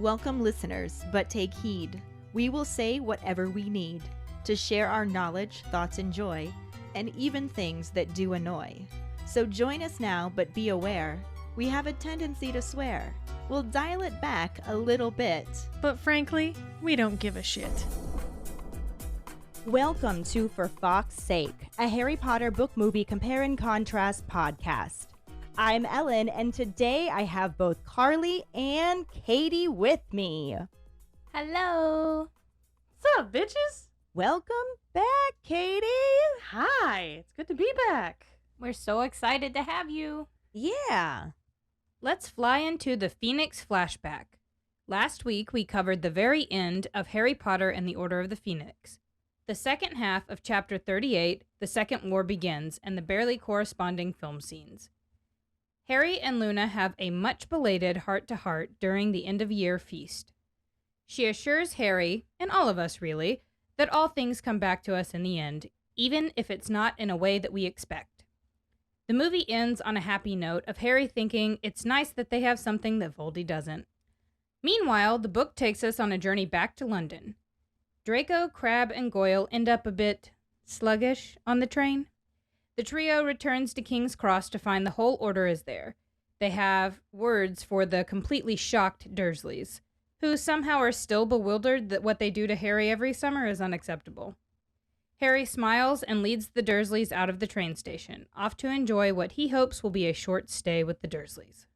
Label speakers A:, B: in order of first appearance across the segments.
A: Welcome listeners, but take heed. We will say whatever we need to share our knowledge, thoughts, and joy, and even things that do annoy. So join us now, but be aware, we have a tendency to swear. We'll dial it back a little bit.
B: But frankly, we don't give a shit.
C: Welcome to For Fawkes' Sake, a Harry Potter book movie compare and contrast podcast. I'm Ellen, and today I have both Karlee and Keighty with me.
D: Hello.
B: What's up, bitches?
C: Welcome back, Keighty.
B: Hi, it's good to be back.
D: We're so excited to have you.
C: Yeah.
E: Let's fly into the Phoenix flashback. Last week, we covered the very end of Harry Potter and the Order of the Phoenix. The second half of Chapter 38, The Second War Begins, and the barely corresponding film scenes. Harry and Luna have a much-belated heart-to-heart during the end-of-year feast. She assures Harry, and all of us really, that all things come back to us in the end, even if it's not in a way that we expect. The movie ends on a happy note of Harry thinking it's nice that they have something that Voldy doesn't. Meanwhile, the book takes us on a journey back to London. Draco, Crabbe, and Goyle end up a bit sluggish on the train. The trio returns to King's Cross to find the whole order is there. They have words for the completely shocked Dursleys, who somehow are still bewildered that what they do to Harry every summer is unacceptable. Harry smiles and leads the Dursleys out of the train station, off to enjoy what he hopes will be a short stay with the Dursleys.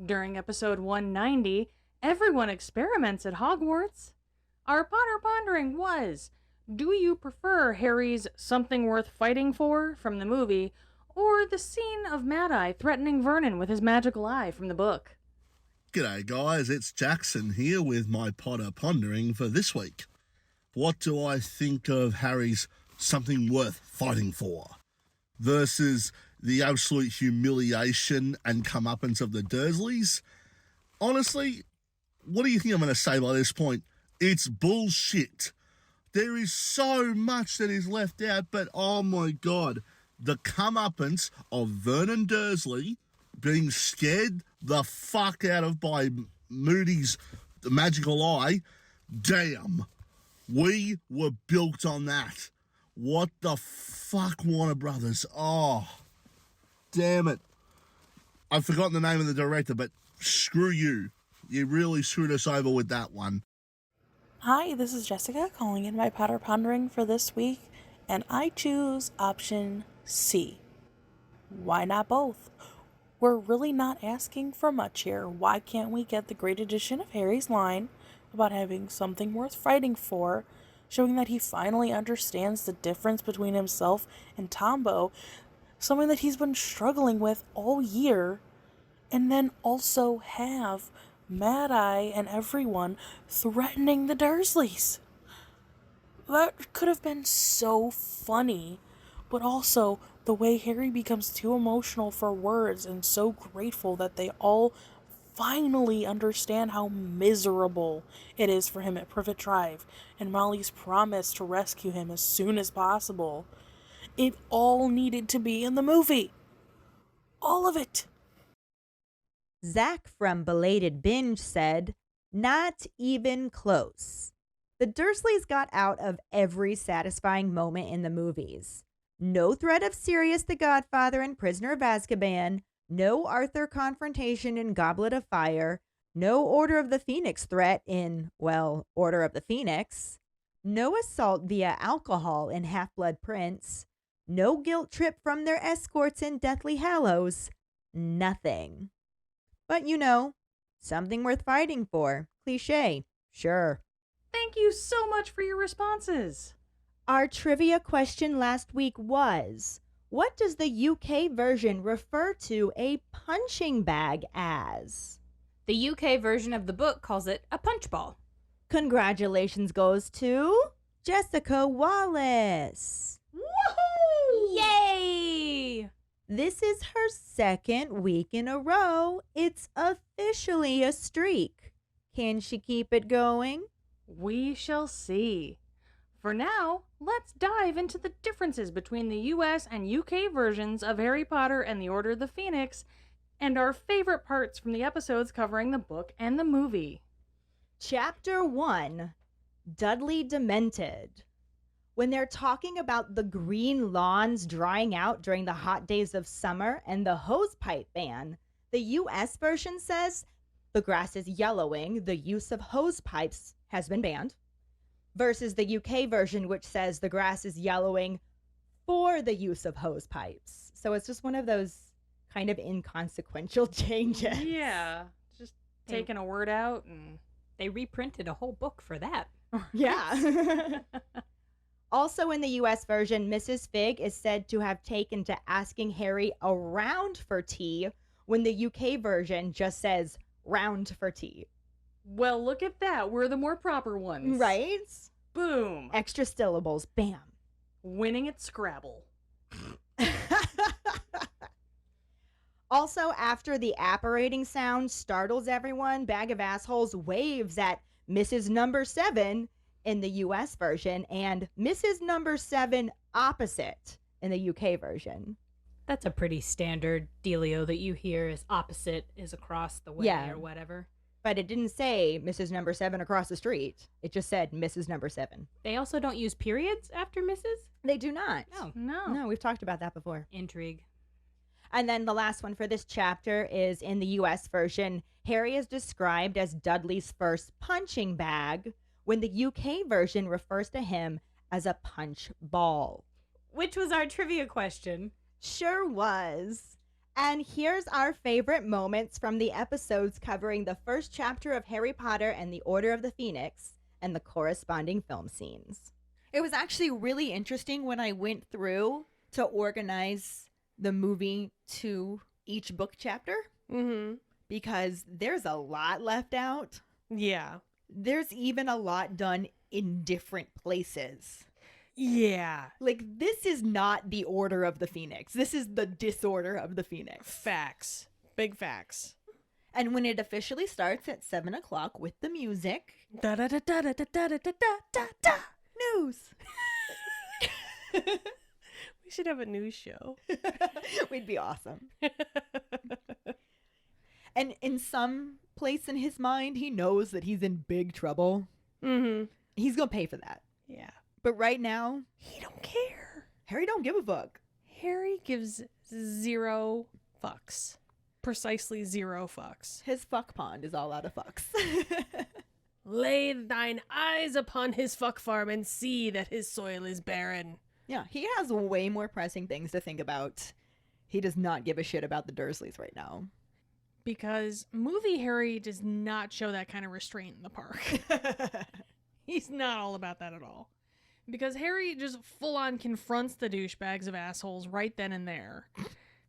B: During episode 190, everyone experiments at Hogwarts. Our Potter Pondering was, do you prefer Harry's Something Worth Fighting For from the movie, or the scene of Mad-Eye threatening Vernon with his magical eye from the book?
F: G'day guys, it's Jackson here with my Potter Pondering for this week. What do I think of Harry's Something Worth Fighting For versus the absolute humiliation and comeuppance of the Dursleys? Honestly, what do you think I'm going to say by this point? It's bullshit. There is so much that is left out, but oh my God, the comeuppance of Vernon Dursley being scared the fuck out of by Moody's magical eye, damn, we were built on that. What the fuck, Warner Brothers? Oh, damn it. I've forgotten the name of the director, but screw you. You really screwed us over with that one.
G: Hi, this is Jessica calling in my Potter Pondering for this week, and I choose option C. Why not both? We're really not asking for much here. Why can't we get the great addition of Harry's line about having something worth fighting for, showing that he finally understands the difference between himself and Tombo, something that he's been struggling with all year, and then also have Mad-Eye and everyone threatening the Dursleys. That could have been so funny, but also the way Harry becomes too emotional for words and so grateful that they all finally understand how miserable it is for him at Privet Drive and Molly's promise to rescue him as soon as possible. It all needed to be in the movie. All of it.
C: Zach from Belated Binge said, "Not even close. The Dursleys got out of every satisfying moment in the movies. No threat of Sirius the Godfather in Prisoner of Azkaban, no Arthur confrontation in Goblet of Fire, no Order of the Phoenix threat in, well, Order of the Phoenix, no assault via alcohol in Half-Blood Prince, no guilt trip from their escorts in Deathly Hallows, nothing. But you know, something worth fighting for. Cliché, sure."
B: Thank you so much for your responses.
C: Our trivia question last week was, what does the UK version refer to a punching bag as?
E: The UK version of the book calls it a punch ball.
C: Congratulations goes to Jessica Wallace.
B: Woohoo!
E: Yay!
C: This is her second week in a row. It's officially a streak. Can she keep it going?
B: We shall see. For now, let's dive into the differences between the US and UK versions of Harry Potter and the Order of the Phoenix, and our favorite parts from the episodes covering the book and the movie.
C: Chapter 1, Dudley Demented. When they're talking about the green lawns drying out during the hot days of summer and the hosepipe ban, the US version says the grass is yellowing, the use of hosepipes has been banned, versus the UK version, which says the grass is yellowing for the use of hosepipes. So it's just one of those kind of inconsequential changes.
B: Yeah. Just taking a word out and...
E: They reprinted a whole book for that.
C: Yeah. Also in the US version, Mrs. Fig is said to have taken to asking Harry around for tea, when the UK version just says round for tea.
B: Well, look at that. We're the more proper ones.
C: Right?
B: Boom.
C: Extra syllables. Bam.
B: Winning at Scrabble.
C: Also, after the apparating sound startles everyone, Bag of Assholes waves at Mrs. Number 7 in the US version and Mrs. Number 7 opposite in the UK version.
E: That's a pretty standard dealio that you hear is opposite is across the way
C: Yeah.
E: or whatever.
C: But it didn't say Mrs. Number 7 across the street. It just said Mrs. Number 7.
E: They also don't use periods after Mrs.?
C: They do not.
E: No.
C: No, we've talked about that before.
E: Intrigue.
C: And then the last one for this chapter is in the US version. Harry is described as Dudley's first punching bag, when the UK version refers to him as a punch ball.
E: Which was our trivia question.
C: Sure was. And here's our favorite moments from the episodes covering the first chapter of Harry Potter and the Order of the Phoenix and the corresponding film scenes. It was actually really interesting when I went through to organize the movie to each book chapter, because there's a lot left out.
G: Yeah.
C: There's even a lot done in different places.
G: Yeah.
C: Like, this is not the Order of the Phoenix. This is the Disorder of the Phoenix.
G: Facts. Big facts.
C: And when it officially starts at 7 o'clock with the music,
G: Da da da da da da da da da da da.
C: news.
G: We should have a news show.
C: We'd be awesome. And in some place in his mind, he knows that he's in big trouble. He's gonna pay for that.
G: Yeah.
C: But right now,
G: He don't care.
C: Harry don't give a fuck.
G: Harry gives 0 fucks. Precisely 0 fucks.
C: His fuck pond is all out of fucks.
G: Lay thine eyes upon his fuck farm and see that his soil is barren.
C: Yeah, he has way more pressing things to think about. He does not give a shit about the Dursleys right now.
G: Because movie Harry does not show that kind of restraint in the park. He's not all about that at all. Because Harry just full on confronts the douchebags of assholes right then and there.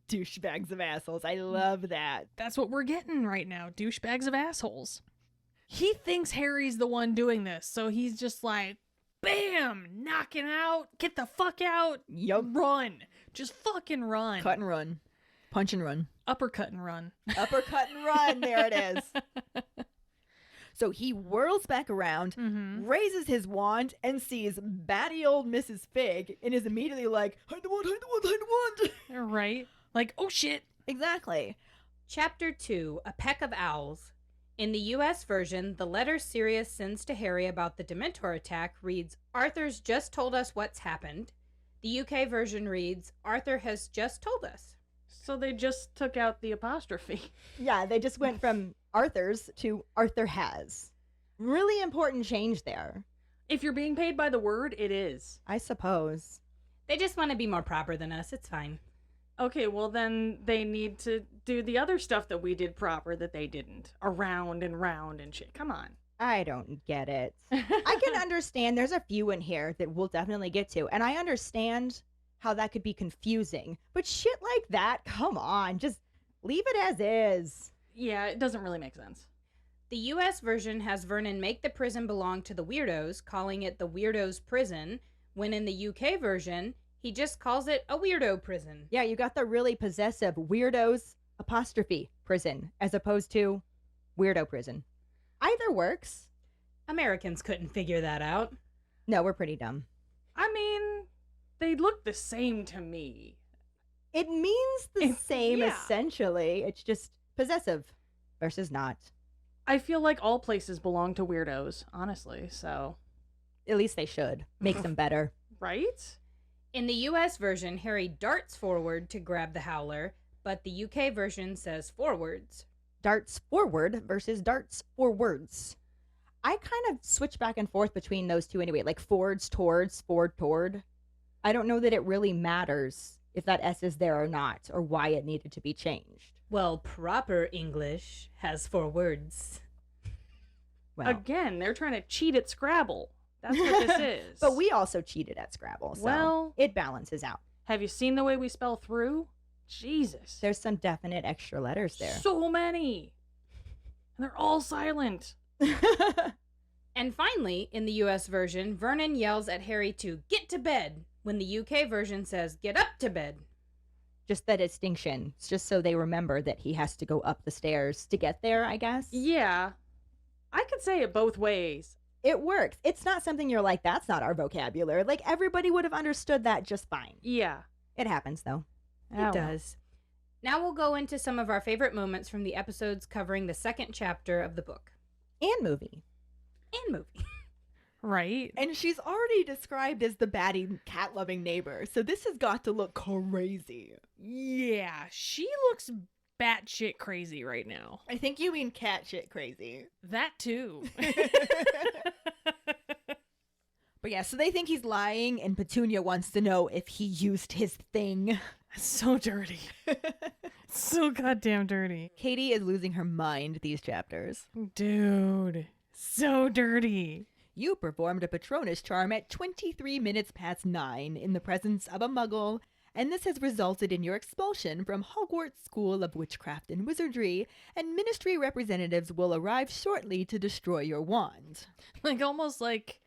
C: Douchebags of assholes. I love that.
G: That's what we're getting right now. Douchebags of assholes. He thinks Harry's the one doing this. So he's just like, bam, knocking out, get the fuck out,
C: Yup.
G: run. Just fucking run.
C: Cut and run. Punch and run.
G: Uppercut and run.
C: Uppercut and run. There it is. So he whirls back around, raises his wand, and sees batty old Mrs. Fig, and is immediately like, hide the wand, hide the wand, hide the wand.
G: Right? Like, oh shit.
C: Exactly.
E: Chapter 2, A Peck of Owls. In the US version, the letter Sirius sends to Harry about the Dementor attack reads, Arthur's just told us what's happened. The UK version reads, Arthur has just told us.
B: So they just took out the apostrophe.
C: Yeah, they just went from Arthur's to Arthur has. Really important change there,
B: If you're being paid by the word, it is.
C: I suppose.
E: They just want to be more proper than us. It's fine.
B: Okay, well then they need to do the other stuff that we did proper that they didn't. Around and round and shit. Come on.
C: I don't get it. I can understand there's a few in here that we'll definitely get to, and I understand how that could be confusing. But shit like that, come on, just leave it as is.
B: Yeah, it doesn't really make sense.
E: The US version has Vernon make the prison belong to the weirdos, calling it the Weirdos Prison, when in the UK version, he just calls it a weirdo prison.
C: Yeah, you got the really possessive weirdos apostrophe prison as opposed to weirdo prison. Either works.
E: Americans couldn't figure that out.
C: No, we're pretty dumb.
B: I mean, they look the same to me.
C: It means the same
B: yeah.
C: essentially. It's just possessive versus not.
B: I feel like all places belong to weirdos, honestly, so.
C: At least they should. Makes them better.
B: Right?
E: In the US version, Harry darts forward to grab the howler, but the UK version says forwards.
C: Darts forward versus darts forwards. I kind of switch back and forth between those two anyway, like forwards towards, forward toward. I don't know that it really matters if that S is there or not, or why it needed to be changed.
E: Well, proper English has 4 words.
C: Well,
B: Again, they're trying to cheat at Scrabble. That's what this is.
C: but we also cheated at Scrabble, so
B: Well-
C: it balances out.
B: Have you seen the way we spell through? Jesus.
C: There's some definite extra letters there.
B: So many. And they're all silent.
E: And finally, in the US version, Vernon yells at Harry to get to bed, when the UK version says get up to bed.
C: Just the distinction. It's just so they remember that he has to go up the stairs to get there, I guess.
B: Yeah. I could say it both ways.
C: It works. It's not something you're like, that's not our vocabulary. Like, everybody would have understood that just fine.
B: Yeah.
C: It happens, though.
B: Oh,
E: It does. Now we'll go into some of our favorite moments from the episodes covering the 2nd chapter of the book.
C: And movie.
E: And movie.
B: Right?
A: And she's already described as the batty, cat-loving neighbor, so this has got to look crazy.
H: Yeah, she looks batshit crazy right now.
A: I think you mean cat shit crazy.
H: That too.
A: But yeah, so they think he's lying, and Petunia wants to know if he used his thing.
H: So dirty. So goddamn dirty.
A: Keighty is losing her mind these chapters.
H: Dude. So dirty.
A: You performed a Patronus charm at 23 minutes past 9 in the presence of a muggle, and this has resulted in your expulsion from Hogwarts School of Witchcraft and Wizardry, and Ministry representatives will arrive shortly to destroy your wand.
H: Like almost like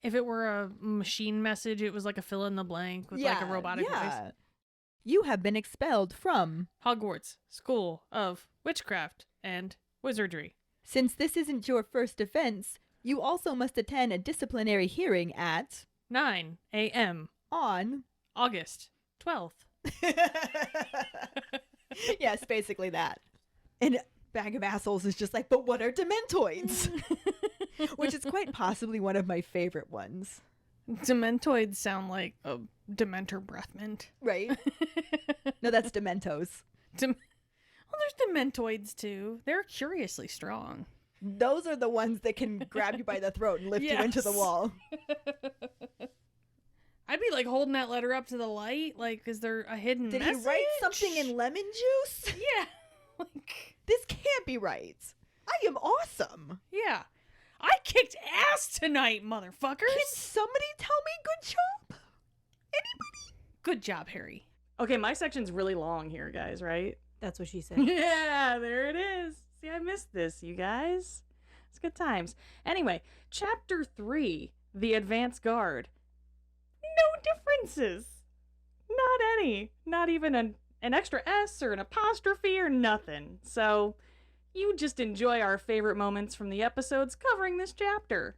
H: if it were a machine message, it was like a fill in the blank with like a robotic voice.
A: You have been expelled from.
H: Hogwarts School of Witchcraft and Wizardry.
A: Since this isn't your first offense, you also must attend a disciplinary hearing at
H: 9 a.m.
A: on.
H: August 12th.
A: Yes, basically that. And Bag of Assholes is just like, but what are Dementoids? Which is quite possibly one of my favorite ones.
H: Dementoids sound like a Dementor breath mint.
A: Right? No, that's Dementos.
H: Well, there's Dementoids too. They're curiously strong.
A: Those are the ones that can grab you by the throat and lift you into the
H: Yes.
A: wall.
H: I'd be like holding that letter up to the light, like, is there a hidden
A: Did
H: message?
A: he write something in lemon juice?
H: Yeah. Like,
A: This can't be right. I am awesome.
H: yeah. I kicked ass tonight, motherfuckers.
A: Can somebody tell me good job?
H: Good job, Harry.
B: Okay, my section's really long here, guys, right?
E: That's what she said.
B: Yeah, there it is. See, I missed this, you guys. It's good times. Anyway, chapter 3, The Advance Guard. No differences. Not any. Not even an extra S or an apostrophe or nothing. So, you just enjoy our favorite moments from the episodes covering this chapter.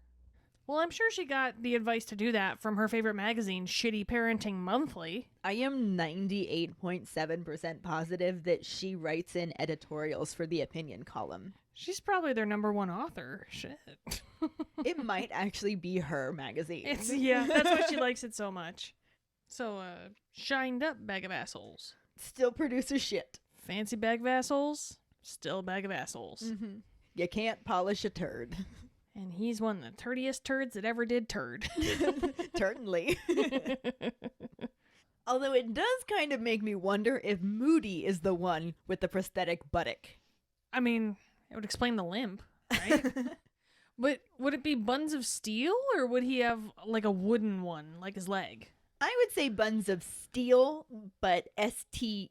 H: Well, I'm sure she got the advice to do that from her favorite magazine, Shitty Parenting Monthly.
A: I am 98.7% positive that she writes in editorials for the opinion column.
H: She's probably their number one author. Shit.
A: It might actually be her magazine.
H: Yeah, that's why she likes it so much. So, shined up bag of assholes.
A: Still produces shit.
H: Fancy bag of assholes, still a bag of assholes.
A: Mm-hmm. You can't polish a turd.
H: And he's one of the turdiest turds that ever did turd.
A: Certainly. Although it does kind of make me wonder if Moody is the one with the prosthetic buttock.
H: I mean, it would explain the limp, right? But would it be buns of steel, or would he have like a wooden one, like his leg?
A: I would say buns of steel, but STEAL,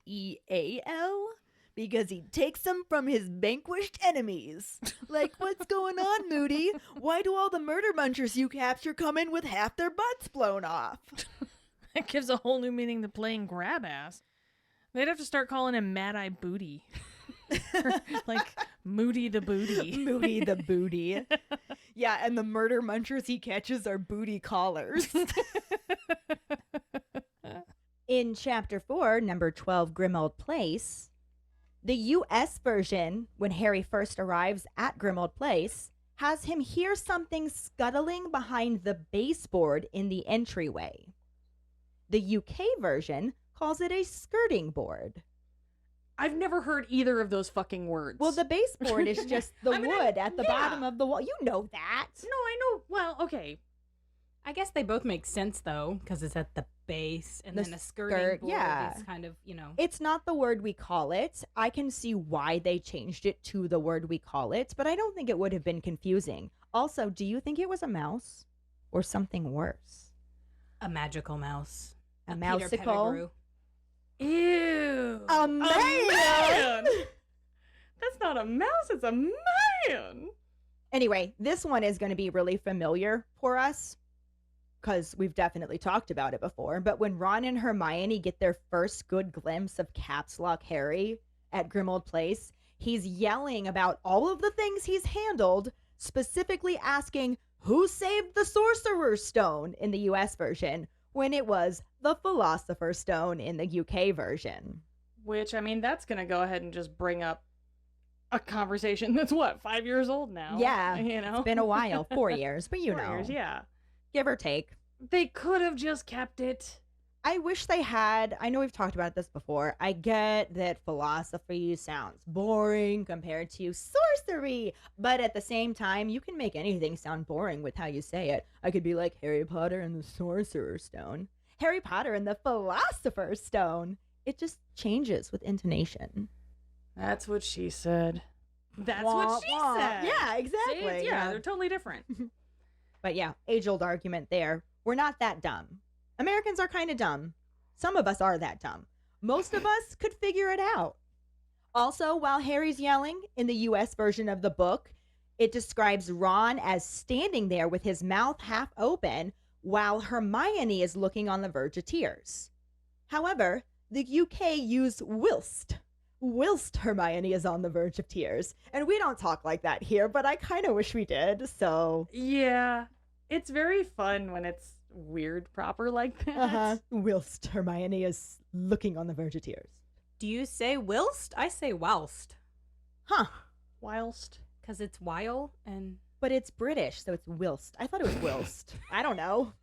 A: because he takes them from his vanquished enemies. Like, what's going on, Moody? Why do all the murder munchers you capture come in with half their butts blown off?
H: That gives a whole new meaning to playing grab ass. They'd have to start calling him Mad Eye Booty. Like Moody the Booty.
A: Moody the Booty. Yeah, and the murder munchers he catches are booty collars.
C: In Chapter 4, number 12, Grimmauld Place, The US version, when Harry first arrives at Grimmauld Place, has him hear something scuttling behind the baseboard in the entryway. The UK version calls it a skirting board.
B: I've never heard either of those fucking words.
C: Well, the baseboard is just the wood at the
B: yeah.
C: bottom of the wall. You know that.
B: No, I know. Well, okay.
E: I guess they both make sense, though, because it's at the base, and
C: The
E: then a skirting
C: skirt,
E: board
C: yeah.
E: is kind of,
C: It's not the word we call it. I can see why they changed it to the word we call it, but I don't think it would have been confusing. Also, do you think it was a mouse or something worse?
E: a magical mouse.
C: A
E: Peter
C: mouseicle?
E: Pettigrew.
B: Ew.
C: A man!
B: That's not a mouse, it's a man.
C: Anyway, this one is going to be really familiar for us because we've definitely talked about it before. But when Ron and Hermione get their first good glimpse of Caps Lock Harry at Grimmauld Place, he's yelling about all of the things he's handled, specifically asking who saved the Sorcerer's Stone in the US version when it was the Philosopher's Stone in the UK version.
B: Which, I mean, that's going to go ahead and just bring up a conversation that's, 5 years old now?
C: Yeah,
B: You know?
C: It's been a while, 4 years, but you
B: 4
C: know,
B: years, yeah.
C: give or take.
B: They could have just kept it.
C: I wish they had. I know we've talked about this before. I get that philosophy sounds boring compared to sorcery, but at the same time, you can make anything sound boring with how you say it. I could be like Harry Potter and the Sorcerer's Stone, Harry Potter and the Philosopher's Stone. It just changes with intonation.
B: That's what she said. That's
C: Wah,
B: what she
C: wah.
B: said.
C: Yeah,
B: See?
C: exactly.
B: Yeah, they're totally different.
C: But yeah, age-old argument there. We're not that dumb. Americans are kind of dumb. Some of us are that dumb. Most of us could figure it out. Also, while Harry's yelling in the US version of the book, it describes Ron as standing there with his mouth half open while Hermione is looking on the verge of tears. However, the UK use whilst Hermione is on the verge of tears. And we don't talk like that here, but I kind of wish we did, so...
B: Yeah, it's very fun when it's weird proper like that.
C: Whilst Hermione is looking on the verge of tears.
E: Do you say whilst? I say whilst.
C: Huh.
B: Whilst.
E: Because it's while and...
C: But it's British, so it's whilst. I thought it was whilst. I don't know.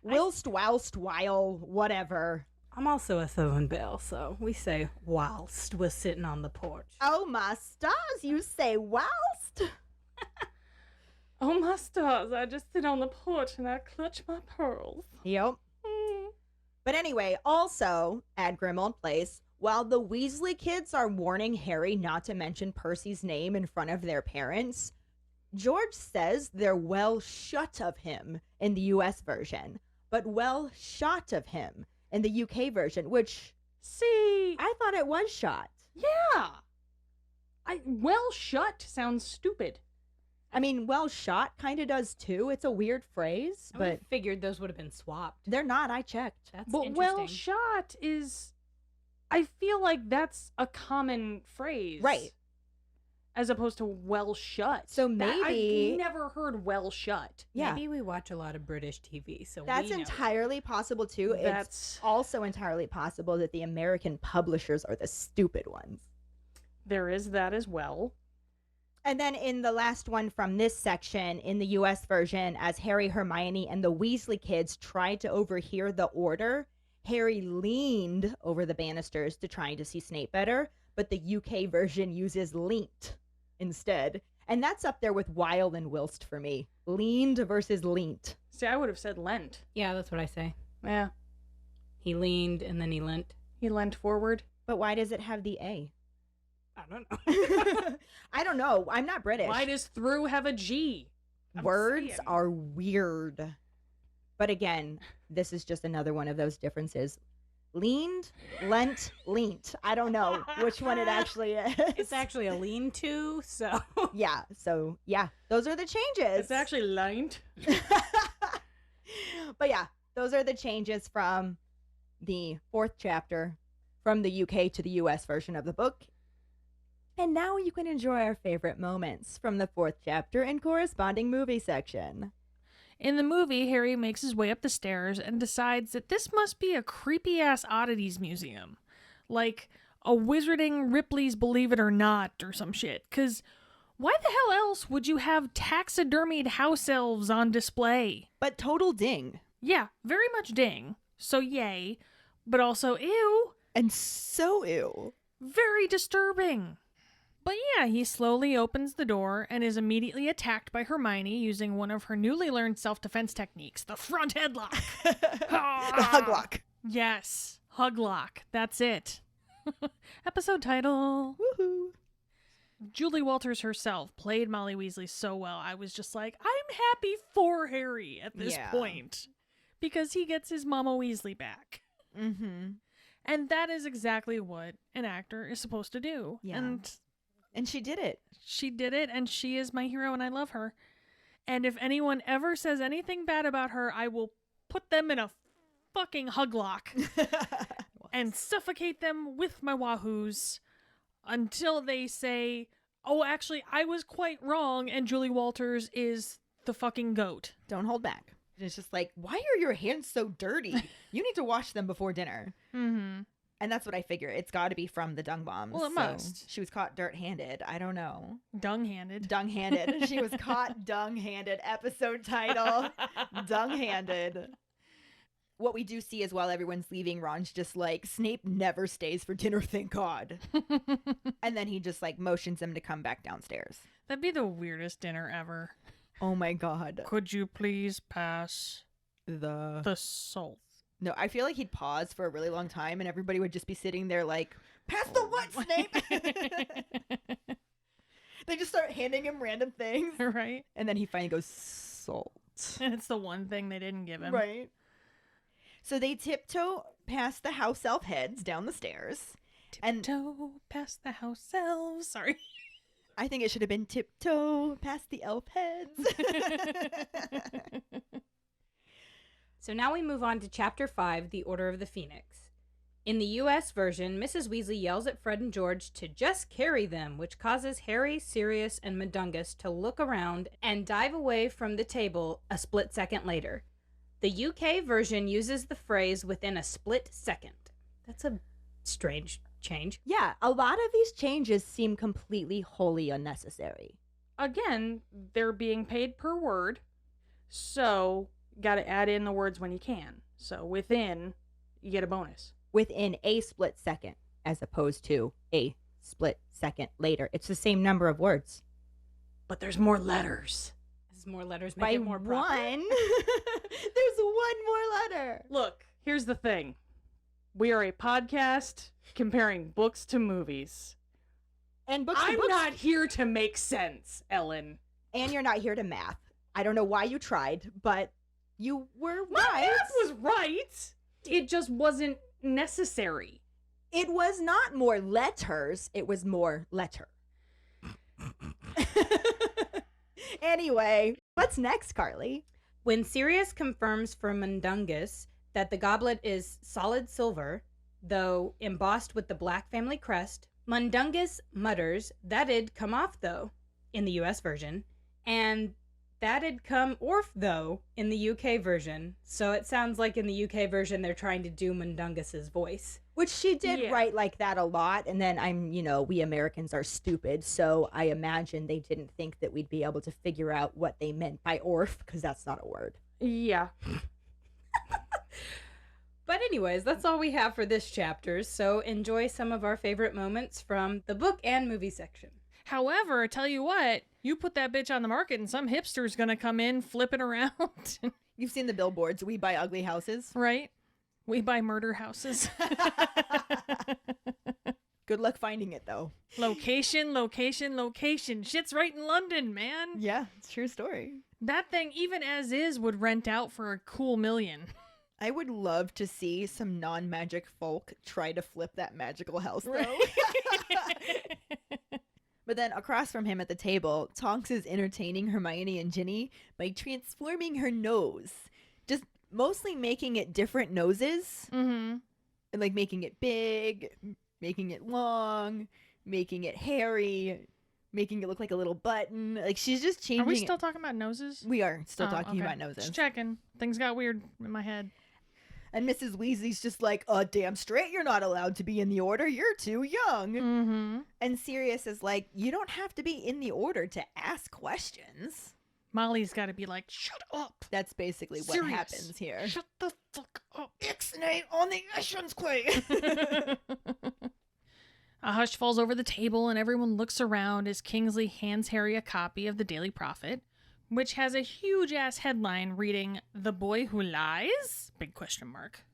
C: Whilst, whilst, while, whatever.
E: I'm also a Southern Belle, so we say whilst we're sitting on the porch.
C: Oh, my stars, you say whilst?
B: Oh, my stars, I just sit on the porch and I clutch my pearls.
C: Yep.
B: Mm.
C: But anyway, also at Grimmauld Place, while the Weasley kids are warning Harry not to mention Percy's name in front of their parents, George says they're well shut of him in the US version, but well shot of him in the UK version, which...
B: See,
C: I thought it was shot.
B: yeah. Well shut sounds stupid.
C: I mean, well shot kind of does too. It's a weird phrase,
E: I
C: but
E: would've figured those would have been swapped.
C: they're not. I checked.
E: That's
B: But
E: interesting.
B: well shot is, I feel like that's a common phrase.
C: Right.
B: As opposed to well shut.
C: So
B: That-
C: maybe-
B: I've never heard well shut.
C: Yeah.
E: Maybe we watch a lot of British TV, so
C: That's
E: we know.
C: entirely possible too. It's
B: That's,
C: also entirely possible that the American publishers are the stupid ones.
B: there is that as well.
C: And then in the last one from this section, in the US version, as Harry, Hermione, and the Weasley kids tried to overhear the order, Harry leaned over the banisters to try to see Snape better, but the UK version uses leant instead. And that's up there with while and whilst for me. Leaned versus leant.
B: See, I would have said lent.
E: Yeah, that's what I say.
B: Yeah.
E: He leaned and then he leant.
B: He leant forward.
C: But why does it have the A?
E: I don't know.
C: I don't know. I'm not British.
B: Why does through have a G? I'm
C: Words
B: saying.
C: are weird. But again, this is just another one of those differences. Leaned, lent, leant. I don't know which one it actually is.
E: It's actually a lean-to, so...
C: Yeah, so yeah, those are the changes.
B: It's actually leant.
C: But yeah, those are the changes from the 4th chapter from the UK to the US version of the book. And now you can enjoy our favorite moments from the 4th chapter and corresponding movie section.
H: In the movie, Harry makes his way up the stairs and decides that this must be a creepy-ass oddities museum. Like, a Wizarding Ripley's Believe It or Not or some shit. Because why the hell else would you have taxidermied house elves on display?
A: But total ding.
H: Yeah, very much ding. So yay. But also ew.
A: And so ew.
H: Very disturbing. But yeah, he slowly opens the door and is immediately attacked by Hermione using one of her newly learned self-defense techniques, the front headlock.
A: The hug lock.
H: Yes, hug lock. That's it. Episode title.
A: Woohoo.
H: Julie Walters herself played Molly Weasley so well. I was just like, I'm happy for Harry at this point. Because he gets his Mama Weasley back.
A: Mm-hmm.
H: And that is exactly what an actor is supposed to do.
A: Yeah.
H: And
A: she did it.
H: she did it, and she is my hero, and I love her. And if anyone ever says anything bad about her, I will put them in a fucking hug lock and suffocate them with my wahoos until they say, oh, actually, I was quite wrong, and Julie Walters is the fucking goat.
A: Don't hold back. It's just like, why are your hands so dirty? You need to wash them before dinner.
H: Mm-hmm.
A: And that's what I figure. It's got to be from the dung bombs.
H: Well, it must.
A: She was caught dirt-handed. I don't know.
H: Dung-handed.
A: Dung-handed. She was caught dung-handed. Episode title. Dung-handed. What we do see is while everyone's leaving, Ron's just like, Snape never stays for dinner, thank God. And then he just like motions them to come back downstairs.
H: That'd be the weirdest dinner ever.
A: Oh my God.
H: Could you please pass the salt?
A: No, I feel like he'd pause for a really long time and everybody would just be sitting there like, pass the what, Snape? They just start handing him random things.
H: Right.
A: And then he finally goes, salt.
H: And it's the one thing they didn't give him.
A: Right. So they tiptoe past the house elf heads down the stairs.
H: Tiptoe past the house elves. Sorry.
A: I think it should have been tiptoe past the elf heads.
E: So now we move on to Chapter 5, The Order of the Phoenix. In the U.S. version, Mrs. Weasley yells at Fred and George to just carry them, which causes Harry, Sirius, and Mundungus to look around and dive away from the table a split second later. The UK version uses the phrase within a split second. That's a strange change.
C: Yeah, a lot of these changes seem completely wholly unnecessary.
H: Again, they're being paid per word. So, got to add in the words when you can. So, within, you get a bonus.
C: Within a split second, as opposed to a split second later. It's the same number of words.
H: But there's more letters.
E: As more letters make
C: By
E: it more proper.
C: one, there's one more letter.
H: Look, here's the thing. We are a podcast comparing books to movies.
C: And books
H: I'm
C: to books.
H: not here to make sense, Ellen.
C: And you're not here to math. I don't know why you tried, but you were
H: My
C: right.
H: math was right. It just wasn't necessary.
C: It was not more letters, it was more letter. Anyway, what's next, Karlee?
E: When Sirius confirms for Mundungus that the goblet is solid silver, though embossed with the Black family crest, Mundungus mutters, "That'd come off, though," in the US version, and "That'd come orf, though," in the UK version. So it sounds like in the UK version they're trying to do Mundungus's voice.
C: Which she did
H: Yeah.
C: write like that a lot, and then we Americans are stupid, so I imagine they didn't think that we'd be able to figure out what they meant by orf, because that's not a word.
H: Yeah.
E: But anyways, that's all we have for this chapter, so enjoy some of our favorite moments from the book and movie section.
H: However, I tell you what, you put that bitch on the market and some hipster's gonna come in, flip it around.
A: You've seen the billboards. We buy ugly houses.
H: Right? We buy murder houses.
A: Good luck finding it, though.
H: Location, location, location. Shit's right in London, man.
A: Yeah, it's a true story.
H: That thing, even as is, would rent out for a cool $1 million.
A: I would love to see some non-magic folk try to flip that magical house, though.
H: Right?
A: But then across from him at the table, Tonks is entertaining Hermione and Ginny by transforming her nose. Just mostly making it different noses.
H: Mm-hmm.
A: And like making it big, making it long, making it hairy, making it look like a little button. Like she's just changing
H: Are we
A: it.
H: still talking about noses?
A: We are still
H: Oh,
A: talking
H: okay.
A: about noses.
H: Just checking. Things got weird in my head.
C: And Mrs. Weasley's just like, damn straight you're not allowed to be in the Order. You're too young.
H: Mm-hmm.
C: And Sirius is like, you don't have to be in the Order to ask questions.
H: Molly's got to be like, shut up.
C: That's basically what
H: Sirius,
C: happens here.
H: Shut the fuck up.
C: Ixnay on the Issuance Quay.
H: A hush falls over the table and everyone looks around as Kingsley hands Harry a copy of the Daily Prophet, which has a huge-ass headline reading, "The Boy Who Lies?" Big question mark.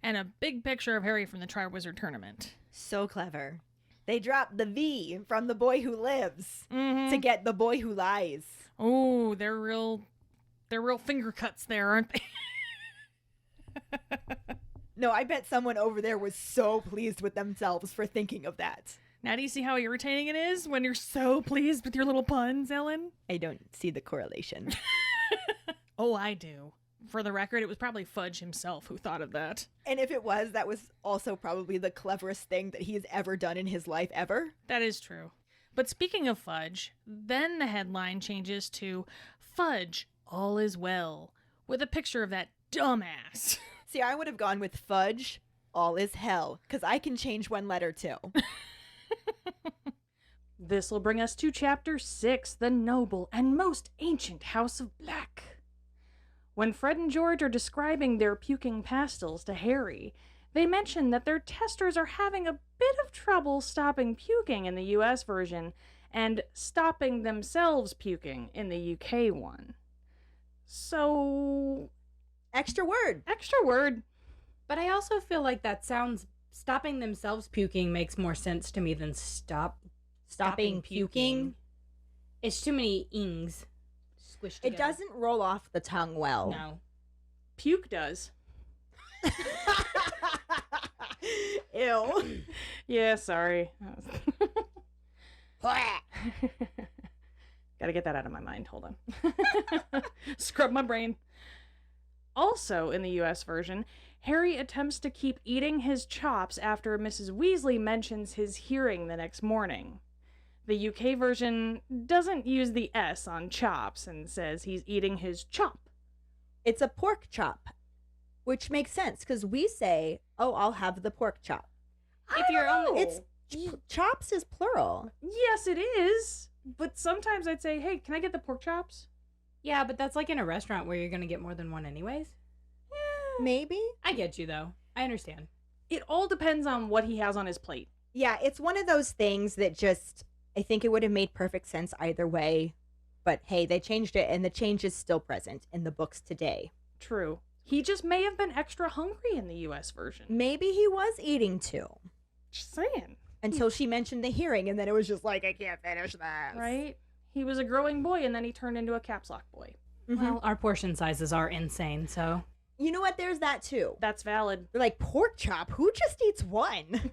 H: And a big picture of Harry from the Triwizard Tournament.
C: So clever. They dropped the V from The Boy Who Lives
H: Mm-hmm.
C: to get The Boy Who Lies.
H: Oh, they're real finger cuts there, aren't they?
C: No, I bet someone over there was so pleased with themselves for thinking of that.
H: Now do you see how irritating it is when you're so pleased with your little puns, Ellen?
C: I don't see the correlation.
H: Oh, I do. For the record, it was probably Fudge himself who thought of that.
C: And if it was, that was also probably the cleverest thing that he has ever done in his life ever.
H: That is true. But speaking of Fudge, then the headline changes to "Fudge, all is well," with a picture of that dumbass.
C: See, I would have gone with Fudge, all is hell, because I can change one letter too.
B: This will bring us to Chapter 6, The Noble and Most Ancient House of Black. When Fred and George are describing their puking pastils to Harry, they mention that their testers are having a bit of trouble stopping puking in the US version and stopping themselves puking in the UK one. So,
C: Extra word.
B: extra word.
E: But I also feel like that sounds stopping themselves puking makes more sense to me than stopping puking. It's too many ings squished together.
C: It doesn't roll off the tongue well.
E: No.
B: Puke does.
C: Ew.
B: Yeah, sorry. Gotta get that out of my mind. Hold on. Scrub my brain. Also, in the US version, Harry attempts to keep eating his chops after Mrs. Weasley mentions his hearing the next morning. The UK version doesn't use the S on chops and says he's eating his chop.
C: It's a pork chop, which makes sense because we say, "Oh, I'll have the pork chop."
B: If you're only...
C: It's chops is plural.
B: Yes, it is. But sometimes I'd say, hey, can I get the pork chops?
E: Yeah, but that's like in a restaurant where you're going to get more than one anyways.
C: Maybe.
E: I get you, though. I understand.
B: It all depends on what he has on his plate.
C: Yeah, it's one of those things that just, I think it would have made perfect sense either way. But hey, they changed it and the change is still present in the books today.
B: True. He just may have been extra hungry in the US version.
C: Maybe he was eating too.
B: Just saying.
C: Until she mentioned the hearing and then it was just like, I can't finish that.
B: Right? He was a growing boy and then he turned into a caps lock boy.
C: Mhm.
E: Well, our portion sizes are insane, so.
C: You know what? There's that too.
B: That's valid.
C: They're like, pork chop? Who just eats one?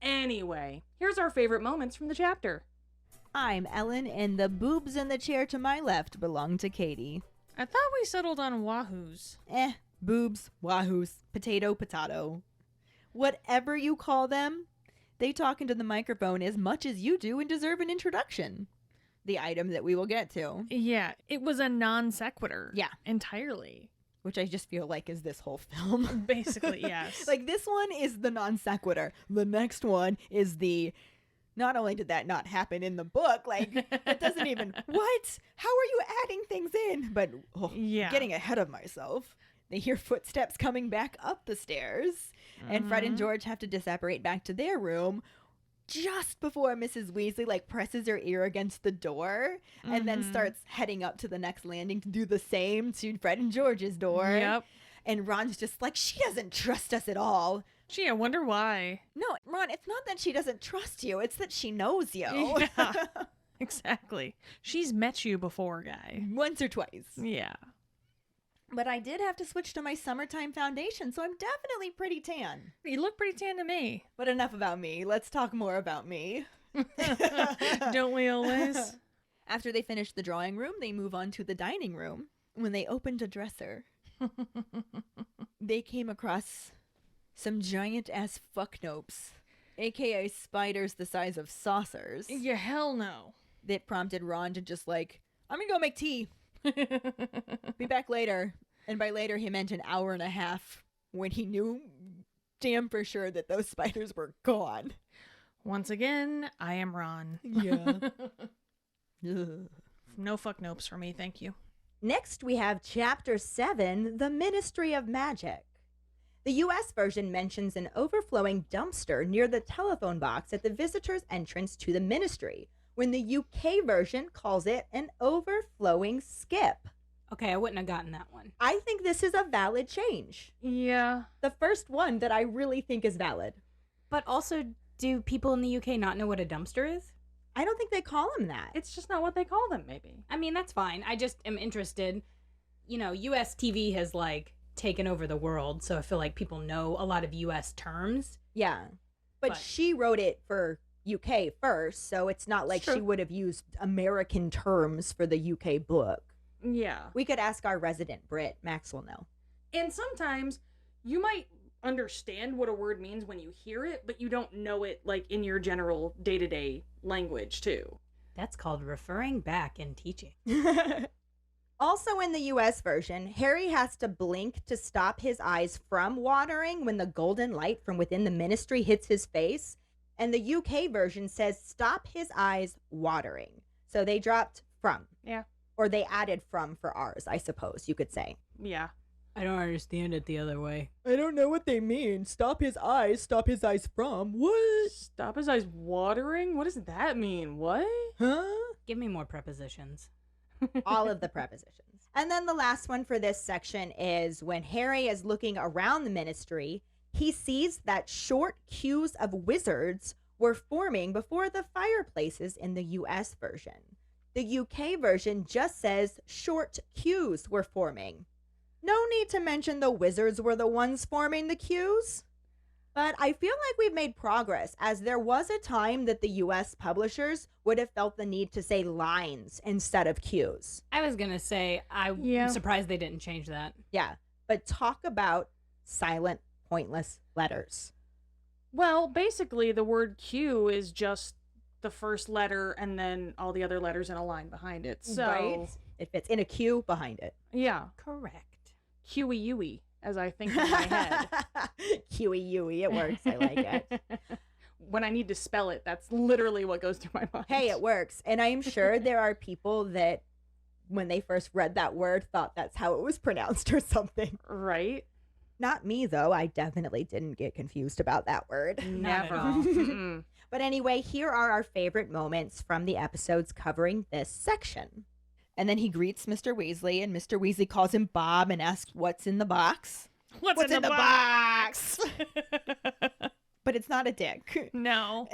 B: Anyway, here's our favorite moments from the chapter.
A: I'm Ellen, and the boobs in the chair to my left belong to Keighty.
H: I thought we settled on wahoos.
A: Boobs, wahoos, potato. Whatever you call them, they talk into the microphone as much as you do and deserve an introduction. The item that we will get to,
H: Yeah, it was a non sequitur.
A: Yeah.
H: Entirely.
A: which I just feel like is this whole film.
H: Basically, yes.
A: Like, this one is the non sequitur. The next one is the, not only did that not happen in the book, like, it doesn't even, what? How are you adding things in? But
H: Yeah.
A: getting ahead of myself. They hear footsteps coming back up the stairs, and Fred and George have to disapparate back to their room just before Mrs. Weasley, like, presses her ear against the door and then starts heading up to the next landing to do the same to Fred and George's door.
H: Yep.
A: And Ron's just like, she doesn't trust us at all.
H: Gee, I wonder why.
A: No, Ron, it's not that she doesn't trust you. It's that she knows you.
H: Yeah. Exactly. She's met you before, guy.
A: Once or twice.
H: Yeah.
A: But I did have to switch to my summertime foundation, so I'm definitely pretty tan.
H: You look pretty tan to me.
A: But enough about me. Let's talk more about me.
H: Don't we always?
A: After they finish the drawing room, they move on to the dining room. When they opened a dresser, they came across some giant-ass fucknopes, aka spiders the size of saucers,
H: Yeah, hell no.
A: that prompted Ron to just like, I'm gonna go make tea. Be back later.
C: And by later, he meant an hour and a half when he knew damn for sure that those spiders were gone.
H: Once again, I am Ron.
C: Yeah.
H: No fuck nopes for me, thank you.
C: Next, we have Chapter 7, The Ministry of Magic. The U.S. version mentions an overflowing dumpster near the telephone box at the visitor's entrance to the ministry, when the UK version calls it an overflowing skip.
E: Okay, I wouldn't have gotten that one.
C: I think this is a valid change.
H: Yeah.
C: The first one that I really think is valid.
E: But also, do people in the UK not know what a dumpster is?
C: I don't think they call him that.
B: It's just not what they call them, maybe.
E: I mean, that's fine. I just am interested. You know, US TV has, like, taken over the world, so I feel like people know a lot of US terms.
C: Yeah. But she wrote it for UK first, so it's not like she would have used American terms for the UK book.
B: Yeah.
C: We could ask our resident Brit. Max will know.
B: And sometimes you might understand what a word means when you hear it, but you don't know it, like, in your general day-to-day language, too.
E: That's called referring back in teaching.
C: Also in the US version, Harry has to blink to stop his eyes from watering when the golden light from within the ministry hits his face. And the UK version says stop his eyes watering. So they dropped from.
B: Yeah.
C: Or they added from for ours, I suppose you could say.
B: Yeah.
E: I don't understand it the other way.
C: I don't know what they mean. Stop his eyes from. What?
B: Stop his eyes watering? What does that mean? What?
C: Huh?
E: Give me more prepositions.
C: All of the prepositions. And then the last one for this section is when Harry is looking around the ministry, he sees that short queues of wizards were forming before the fireplaces in the US version. The UK version just says short queues were forming. No need to mention the wizards were the ones forming the queues. But I feel like we've made progress, as there was a time that the US publishers would have felt the need to say lines instead of cues.
E: I was going to say, I'm surprised they didn't change that.
C: Yeah, but talk about silent, pointless letters.
B: Well, basically, the word Q is just the first letter and then all the other letters in a line behind it. So,
C: right? It fits in a queue behind it.
B: Yeah.
E: Correct.
B: Q-E-U-E, as I think in my head.
C: Q-E-U-E, it works. I like it.
B: When I need to spell it, that's literally what goes through my mind.
C: Hey, it works. And I'm sure there are people that, when they first read that word, thought that's how it was pronounced or something.
B: Right?
C: Not me, though. I definitely didn't get confused about that word.
B: Never.
C: But anyway, here are our favorite moments from the episodes covering this section. And then he greets Mr. Weasley, and Mr. Weasley calls him Bob and asks, "What's in the box?"
H: What's in the box?
C: But it's not a dick.
H: No.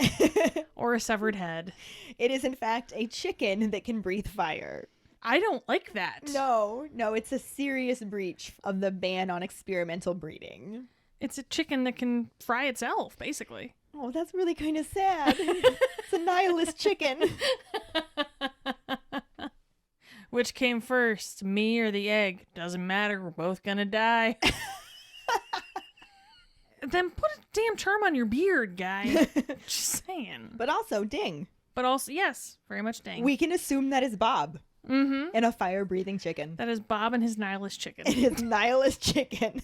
H: Or a severed head.
C: It is, in fact, a chicken that can breathe fire.
H: I don't like that.
C: No, it's a serious breach of the ban on experimental breeding.
H: It's a chicken that can fry itself, basically.
C: Oh, that's really kind of sad. It's a nihilist chicken.
H: Which came first, me or the egg? Doesn't matter, we're both gonna die. Then put a damn charm on your beard, guy. Just saying.
C: But also, ding.
H: But also, yes, very much dang.
C: We can assume that is Bob.
H: Mm-hmm.
C: And a fire-breathing chicken.
H: That is Bob and his nihilist chicken.
C: His nihilist chicken.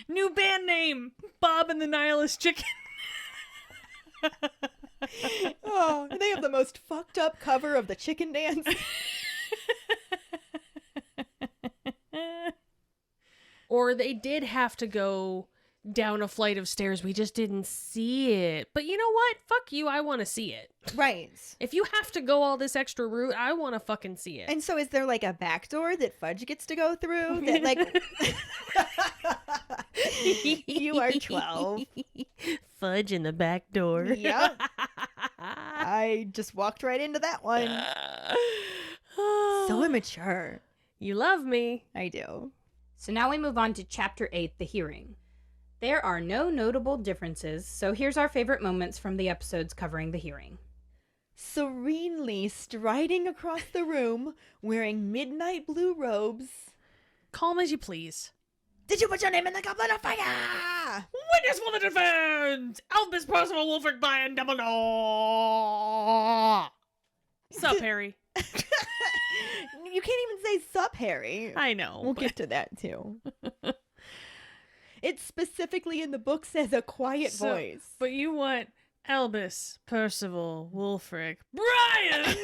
H: New band name, Bob and the Nihilist Chicken.
C: Oh, they have the most fucked up cover of the chicken dance.
H: Or they did have to go down a flight of stairs. We just didn't see it. But you know what? Fuck you. I want to see it.
C: Right.
H: If you have to go all this extra route, I want to fucking see it.
C: And so is there like a back door that Fudge gets to go through? That like... You are 12.
H: Fudge in the back door.
C: Yep. I just walked right into that one. So immature.
H: You love me.
C: I do.
E: So now we move on to Chapter 8, The Hearing. There are no notable differences, so here's our favorite moments from the episodes covering the hearing.
C: Serenely striding across the room, wearing midnight blue robes.
H: Calm as you please.
C: Did you put your name in the goblet of fire?
H: Witness for the defense! Albus Percival Wolfric Brian Dumbledore! Sup, Harry?
C: You can't even say sup, Harry.
H: I know.
C: We'll get to that too. It specifically in the book says a quiet voice.
H: But you want Albus, Percival, Wulfric, Brian,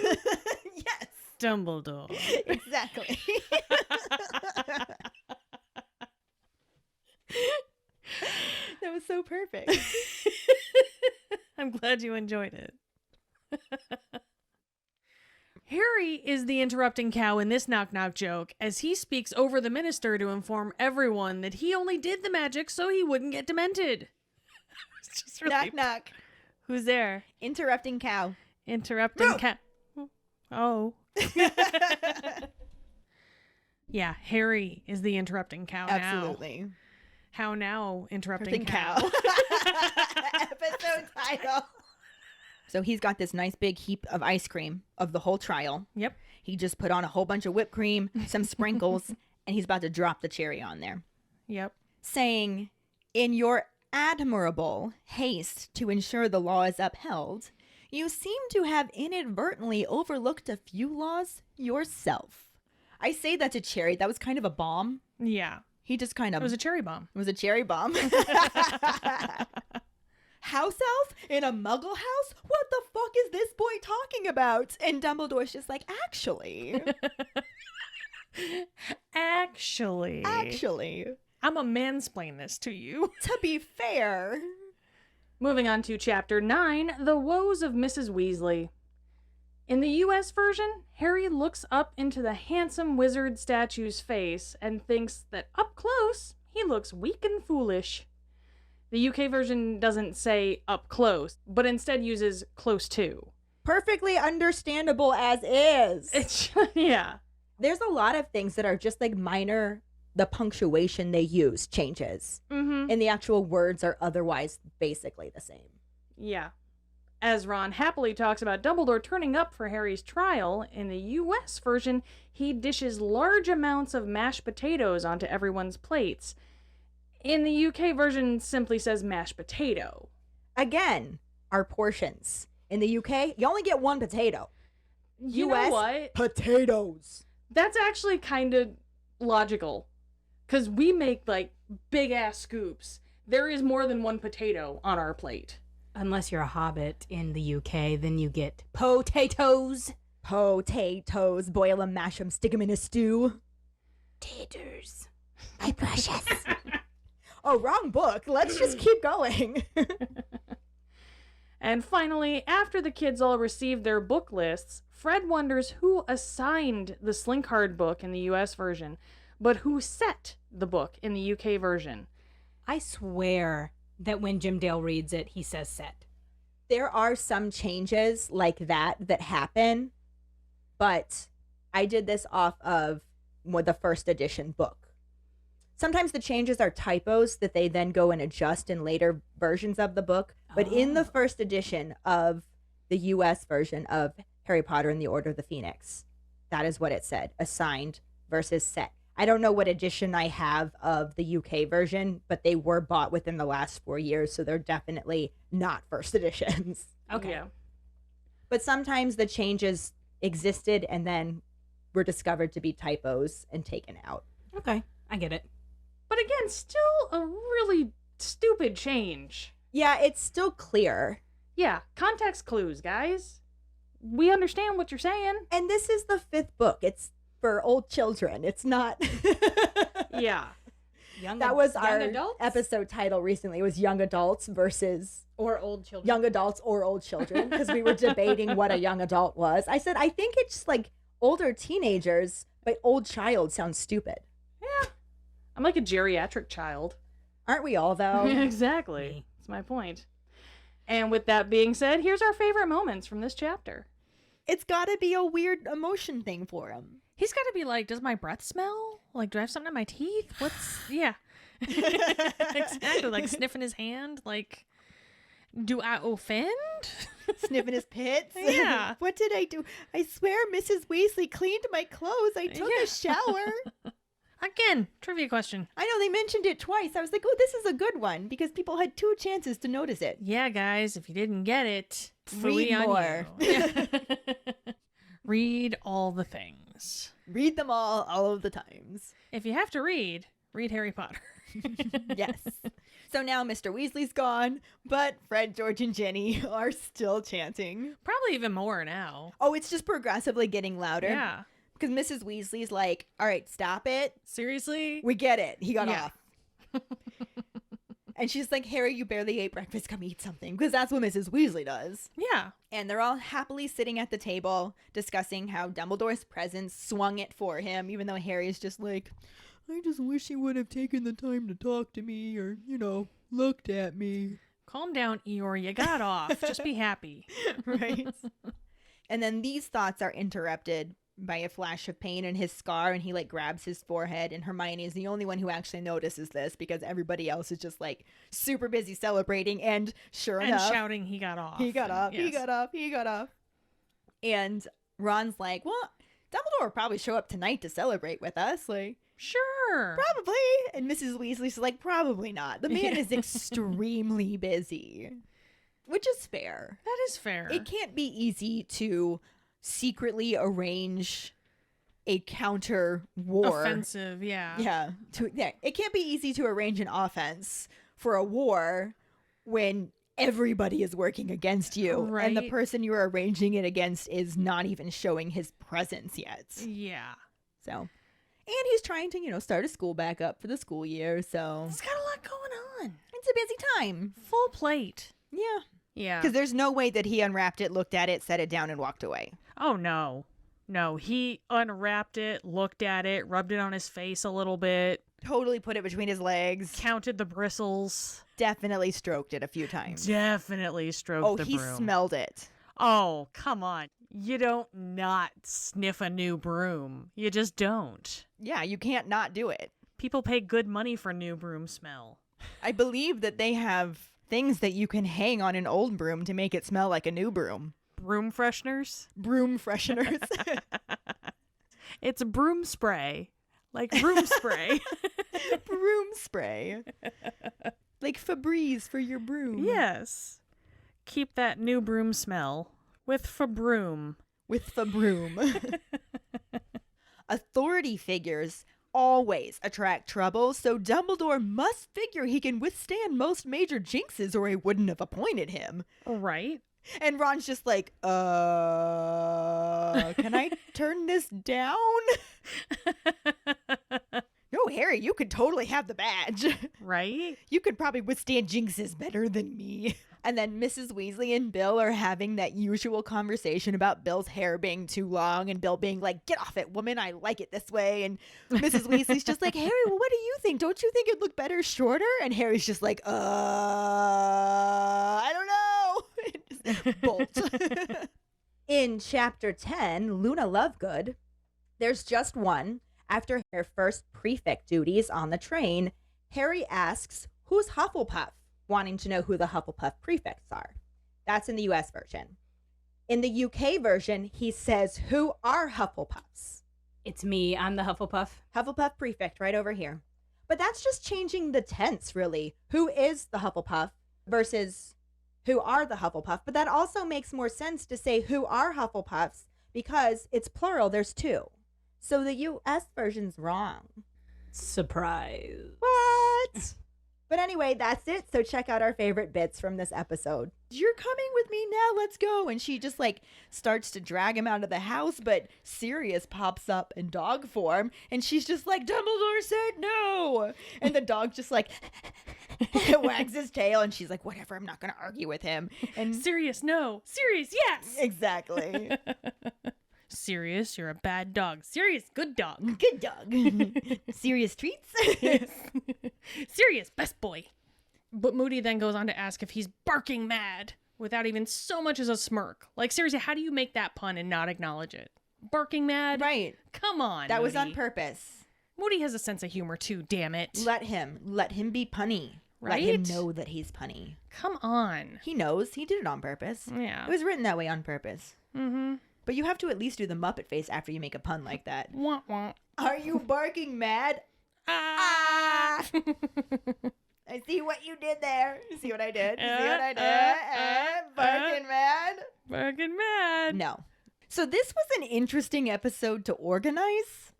C: Yes.
H: Dumbledore.
C: Exactly. That was so perfect.
H: I'm glad you enjoyed it. Harry is the interrupting cow in this knock-knock joke, as he speaks over the minister to inform everyone that he only did the magic so he wouldn't get demented. It's just really...
C: Knock, knock.
H: Who's there?
C: Interrupting cow.
H: Interrupting cow. Oh. Yeah, Harry is the interrupting cow now.
C: Absolutely.
H: How now, interrupting cow?
C: Episode title. So he's got this nice big heap of ice cream of the whole trial.
H: Yep.
C: He just put on a whole bunch of whipped cream, some sprinkles, and he's about to drop the cherry on there.
H: Yep.
C: Saying, in your admirable haste to ensure the law is upheld, you seem to have inadvertently overlooked a few laws yourself. I say that to Cherry. That was kind of a bomb.
H: Yeah.
C: He just kind of...
H: It was a cherry bomb.
C: It was a cherry bomb. House elf in a muggle house? What the fuck is this boy talking about? And Dumbledore's just like, actually.
H: Actually. I'm a mansplain this to you.
C: To be fair.
B: Moving on to Chapter 9, The Woes of Mrs. Weasley. In the US version, Harry looks up into the handsome wizard statue's face and thinks that up close, he looks weak and foolish. The UK version doesn't say up close, but instead uses close to.
C: Perfectly understandable as is.
B: Yeah.
C: There's a lot of things that are just like minor, the punctuation they use changes.
B: Mm-hmm.
C: And the actual words are otherwise basically the same.
B: Yeah. As Ron happily talks about Dumbledore turning up for Harry's trial, in the US version, he dishes large amounts of mashed potatoes onto everyone's plates. In the UK version, simply says mashed potato.
C: Again, our portions. In the UK, you only get one potato.
B: You
C: US,
B: know what?
C: potatoes.
B: That's actually kind of logical. Because we make, like, big-ass scoops. There is more than one potato on our plate.
E: Unless you're a hobbit in the UK, then you get potatoes.
C: Potatoes. Boil them, mash them, stick them in a stew.
E: Taters.
C: My precious. Oh, wrong book. Let's just keep going.
B: And finally, after the kids all received their book lists, Fred wonders who assigned the Slinkhard book in the US version, but who set the book in the UK version.
E: I swear that when Jim Dale reads it, he says set.
C: There are some changes like that happen, but I did this off of the first edition book. Sometimes the changes are typos that they then go and adjust in later versions of the book. But in the first edition of the US version of Harry Potter and the Order of the Phoenix, that is what it said, assigned versus set. I don't know what edition I have of the UK version, but they were bought within the last 4 years, so they're definitely not first editions.
E: Okay.
B: Yeah.
C: But sometimes the changes existed and then were discovered to be typos and taken out.
E: Okay, I get it.
B: But again, still a really stupid change.
C: Yeah, it's still clear.
B: Yeah, context clues, guys. We understand what you're saying.
C: And this is the 5th book. It's for old children. It's not...
B: Yeah.
C: That was
E: young
C: our
E: adults?
C: episode title recently. It was young adults versus
E: Or old children.
C: young adults or old children, because we were debating what a young adult was. I said, I think it's like older teenagers, but old child sounds stupid.
B: Yeah. I'm like a geriatric child.
C: Aren't we all, though?
B: Exactly. That's my point. And with that being said, here's our favorite moments from this chapter.
C: It's got to be a weird emotion thing for him.
H: He's got to be like, does my breath smell? Like, do I have something in my teeth? What's... Yeah. Exactly. Like, sniffing his hand. Like, do I offend?
C: Sniffing his pits?
H: Yeah.
C: What did I do? I swear Mrs. Weasley cleaned my clothes. I took a shower.
H: Again, trivia question.
C: I know, they mentioned it twice. I was like, oh, this is a good one, because people had 2 chances to notice it.
H: Yeah, guys, if you didn't get it,
C: Read
H: fooey on
C: more.
H: you. Read all the things.
C: Read them all of the times.
H: If you have to read Harry Potter.
C: Yes. So now Mr. Weasley's gone, but Fred, George, and Ginny are still chanting.
H: Probably even more now.
C: Oh, it's just progressively getting louder.
H: Yeah.
C: Because Mrs. Weasley's like, all right, stop it.
H: Seriously?
C: We get it. He got
H: Yeah.
C: off. And she's like, Harry, you barely ate breakfast. Come eat something. Because that's what Mrs. Weasley does.
H: Yeah.
C: And they're all happily sitting at the table discussing how Dumbledore's presence swung it for him, even though Harry's just like, I just wish he would have taken the time to talk to me or, looked at me.
H: Calm down, Eeyore. You got off. Just be happy.
C: Right? And then these thoughts are interrupted by a flash of pain in his scar, and he grabs his forehead, and Hermione is the only one who actually notices this because everybody else is just super busy celebrating, and sure
H: And
C: enough,
H: shouting he got off.
C: he got off, he
H: Yes.
C: got off, he got off. And Ron's like, well, Dumbledore will probably show up tonight to celebrate with us.
H: Sure.
C: Probably. And Mrs. Weasley's like, probably not. The man is extremely busy. Which is fair.
H: That is fair.
C: It can't be easy to secretly arrange a counter war.
H: Offensive, yeah.
C: Yeah. It can't be easy to arrange an offense for a war when everybody is working against you. And the
H: Right.
C: person you're arranging it against is not even showing his presence yet.
H: Yeah.
C: So, and he's trying to, start a school back up for the school year. So
H: He's got a lot going on.
C: it's a busy time.
H: Full plate.
C: Yeah.
H: Yeah.
C: Because there's no way that he unwrapped it, looked at it, set it down, and walked away.
H: Oh, no. No, he unwrapped it, looked at it, rubbed it on his face a little bit,
C: Totally put it between his legs.
H: counted the bristles.
C: Definitely stroked it a few times.
H: Definitely stroked the
C: he
H: broom.
C: smelled it.
H: Oh, come on. You don't not sniff a new broom. You just don't.
C: Yeah, you can't not do it.
H: People pay good money for new broom smell.
C: I believe that they have things that you can hang on an old broom to make it smell like a new broom.
H: Broom fresheners?
C: Broom fresheners.
H: It's broom spray. Like room spray.
C: Broom spray. Like Febreze for your broom.
H: Yes. Keep that new broom smell with Fabroom.
C: With Fabroom. Authority figures always attract trouble, so Dumbledore must figure he can withstand most major jinxes or he wouldn't have appointed him.
H: Right?
C: And Ron's just like, can I turn this down? No, Harry, you could totally have the badge.
H: Right?
C: You could probably withstand jinxes better than me. And then Mrs. Weasley and Bill are having that usual conversation about Bill's hair being too long and Bill being like, get off it, woman, I like it this way. And Mrs. Weasley's just like, Harry, well, what do you think? Don't you think it'd look better shorter? And Harry's just like, I don't know. Bolt. In chapter 10, Luna Lovegood, there's just one. After her first prefect duties on the train, Harry asks, who's Hufflepuff? Wanting to know who the Hufflepuff prefects are. That's in the US version. In the UK version, he says, who are Hufflepuffs?
E: It's me. I'm the Hufflepuff.
C: Hufflepuff prefect right over here. But that's just changing the tense, really. Who is the Hufflepuff versus who are the Hufflepuff? But that also makes more sense to say who are Hufflepuffs because it's plural. There's two. So the US version's wrong.
E: Surprise.
C: What? But anyway, that's it. So check out our favorite bits from this episode. You're coming with me now. Let's go. And she just starts to drag him out of the house, but Sirius pops up in dog form and she's just like, Dumbledore said no. And the dog just wags his tail and she's like, whatever, I'm not going to argue with him. And
H: Sirius, no. Sirius, yes.
C: exactly.
H: Sirius, you're a bad dog. Sirius, good dog.
C: Good dog. Sirius treats.
H: Sirius, best boy. But Moody then goes on to ask if he's barking mad without even so much as a smirk. Like, seriously, how do you make that pun and not acknowledge it? Barking mad?
C: Right.
H: Come on,
C: That was
H: Moody.
C: on purpose.
H: Moody has a sense of humor too, damn it.
C: Let him be punny.
H: Right?
C: Let him know that he's punny.
H: Come on.
C: He knows. He did it on purpose.
H: Yeah.
C: It was written that way on purpose.
H: Mm-hmm.
C: But you have to at least do the Muppet face after you make a pun like that.
H: Wah, wah.
C: Are you barking mad?
H: Ah!
C: I see what you did there. You see what I did? You see what I did? Barking mad?
H: Barking mad.
C: No. So this was an interesting episode to organize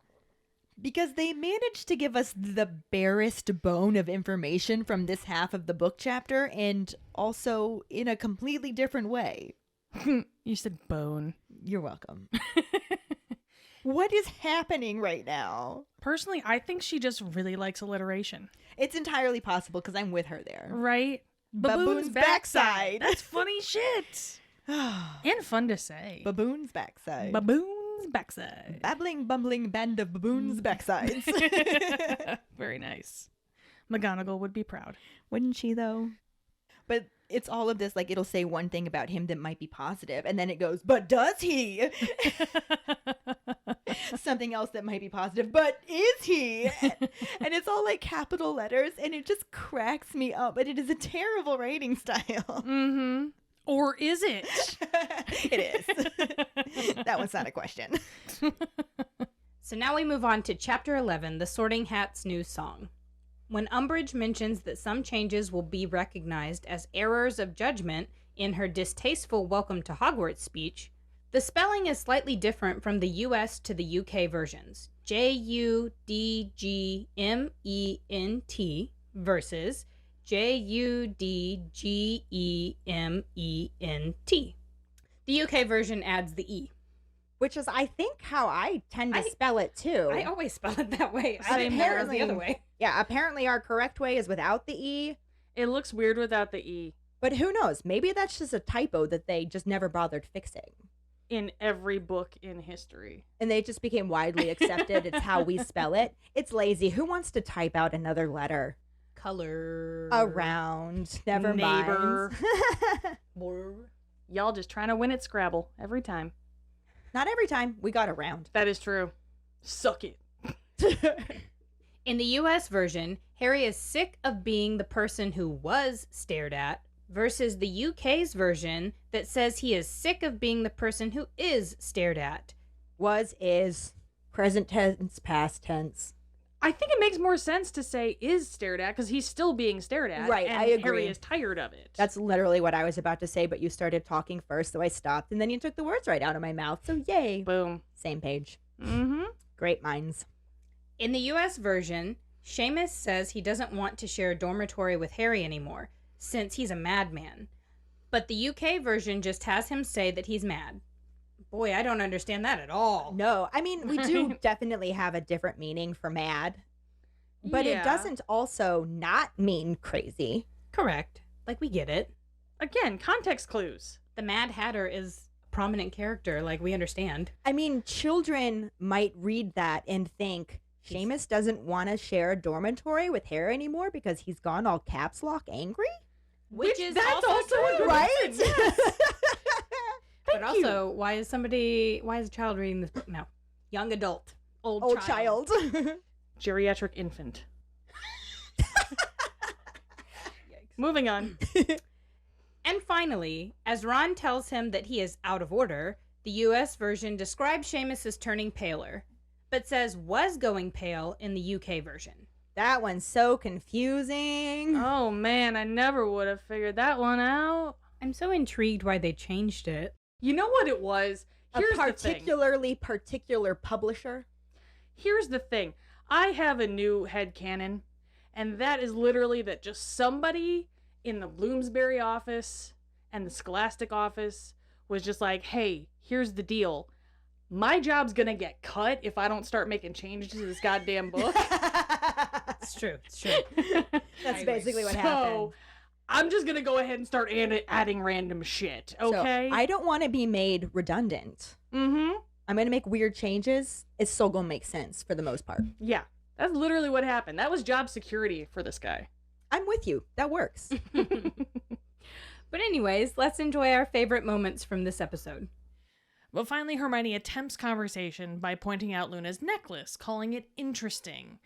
C: because they managed to give us the barest bone of information from this half of the book chapter, and also in a completely different way.
H: You said bone.
C: You're welcome. What is happening right now?
H: Personally, I think she just really likes alliteration.
C: It's entirely possible because I'm with her there.
H: Right?
C: Baboon's backside.
H: That's funny shit. And fun to say.
C: Baboon's backside.
H: Baboon's backside.
C: Babbling, bumbling band of baboons' backsides.
H: Very nice. McGonagall would be proud.
C: Wouldn't she, though? But it's all of this, like, it'll say one thing about him that might be positive, and then it goes, but does he? Something else that might be positive, but is he? And it's all, like, capital letters, and it just cracks me up, but it is a terrible writing style.
H: Mm-hmm. Or is it?
C: It is. That one's not a question.
E: So now we move on to Chapter 11, The Sorting Hat's New Song. When Umbridge mentions that some changes will be recognized as errors of judgment in her distasteful Welcome to Hogwarts speech, the spelling is slightly different from the US to the UK versions. Judgment versus Judgement. The UK version adds the E.
C: Which is, I think, how I tend to spell it, too.
E: I always spell it that way. I didn't know it was the other way.
C: Yeah, apparently our correct way is without the E.
B: It looks weird without the E.
C: But who knows? Maybe that's just a typo that they just never bothered fixing.
B: In every book in history.
C: And they just became widely accepted. It's how we spell it. It's lazy. Who wants to type out another letter?
E: Color.
C: Around. Never
B: Neighbor.
C: mind.
B: Y'all just trying to win at Scrabble every time.
C: Not every time. We got around.
B: That is true. Suck it.
E: In the US version, Harry is sick of being the person who was stared at, versus the UK's version that says he is sick of being the person who is stared at.
C: Was, is, present tense, past tense.
B: I think it makes more sense to say is stared at because he's still being stared at.
C: Right,
B: and
C: I agree.
B: Harry is tired of it.
C: That's literally what I was about to say, but you started talking first, so I stopped, and then you took the words right out of my mouth, so yay.
B: Boom.
C: Same page.
B: Mm-hmm.
C: Great minds.
E: In the US version, Seamus says he doesn't want to share a dormitory with Harry anymore, since he's a madman. But the UK version just has him say that he's mad. Boy, I don't understand that at all.
C: No, I mean, we do definitely have a different meaning for mad. But
B: Yeah.
C: it doesn't also not mean crazy.
E: Correct. Like, we get it.
B: Again, context clues.
E: The Mad Hatter is a prominent character, like, we understand.
C: I mean, children might read that and think Seamus doesn't want to share a dormitory with Harry anymore because he's gone all caps lock angry?
E: Which is
B: that's also a good
C: right?
B: reason, yes.
E: But also, why is a child reading this book? No. Young adult. Old child.
B: Geriatric infant. Moving on.
E: And finally, as Ron tells him that he is out of order, the US version describes Seamus as turning paler, but says was going pale in the UK version.
C: That one's so confusing.
B: Oh man, I never would have figured that one out.
E: I'm so intrigued why they changed it.
B: You know what it was? Here's
C: a particularly particular publisher.
B: Here's the thing. I have a new headcanon, and that is literally that just somebody in the Bloomsbury office and the Scholastic office was just like, hey, here's the deal. My job's gonna get cut if I don't start making changes to this goddamn book.
E: It's true. It's true.
C: That's basically what
B: So,
C: happened.
B: I'm just gonna go ahead and start adding random shit, okay?
C: So, I don't want to be made redundant.
B: Mm-hmm.
C: I'm going to make weird changes. It's still going to make sense for the most part.
B: Yeah, that's literally what happened. That was job security for this guy.
C: I'm with you. That works.
E: But anyways, let's enjoy our favorite moments from this episode.
H: But finally, Hermione attempts conversation by pointing out Luna's necklace, calling it interesting.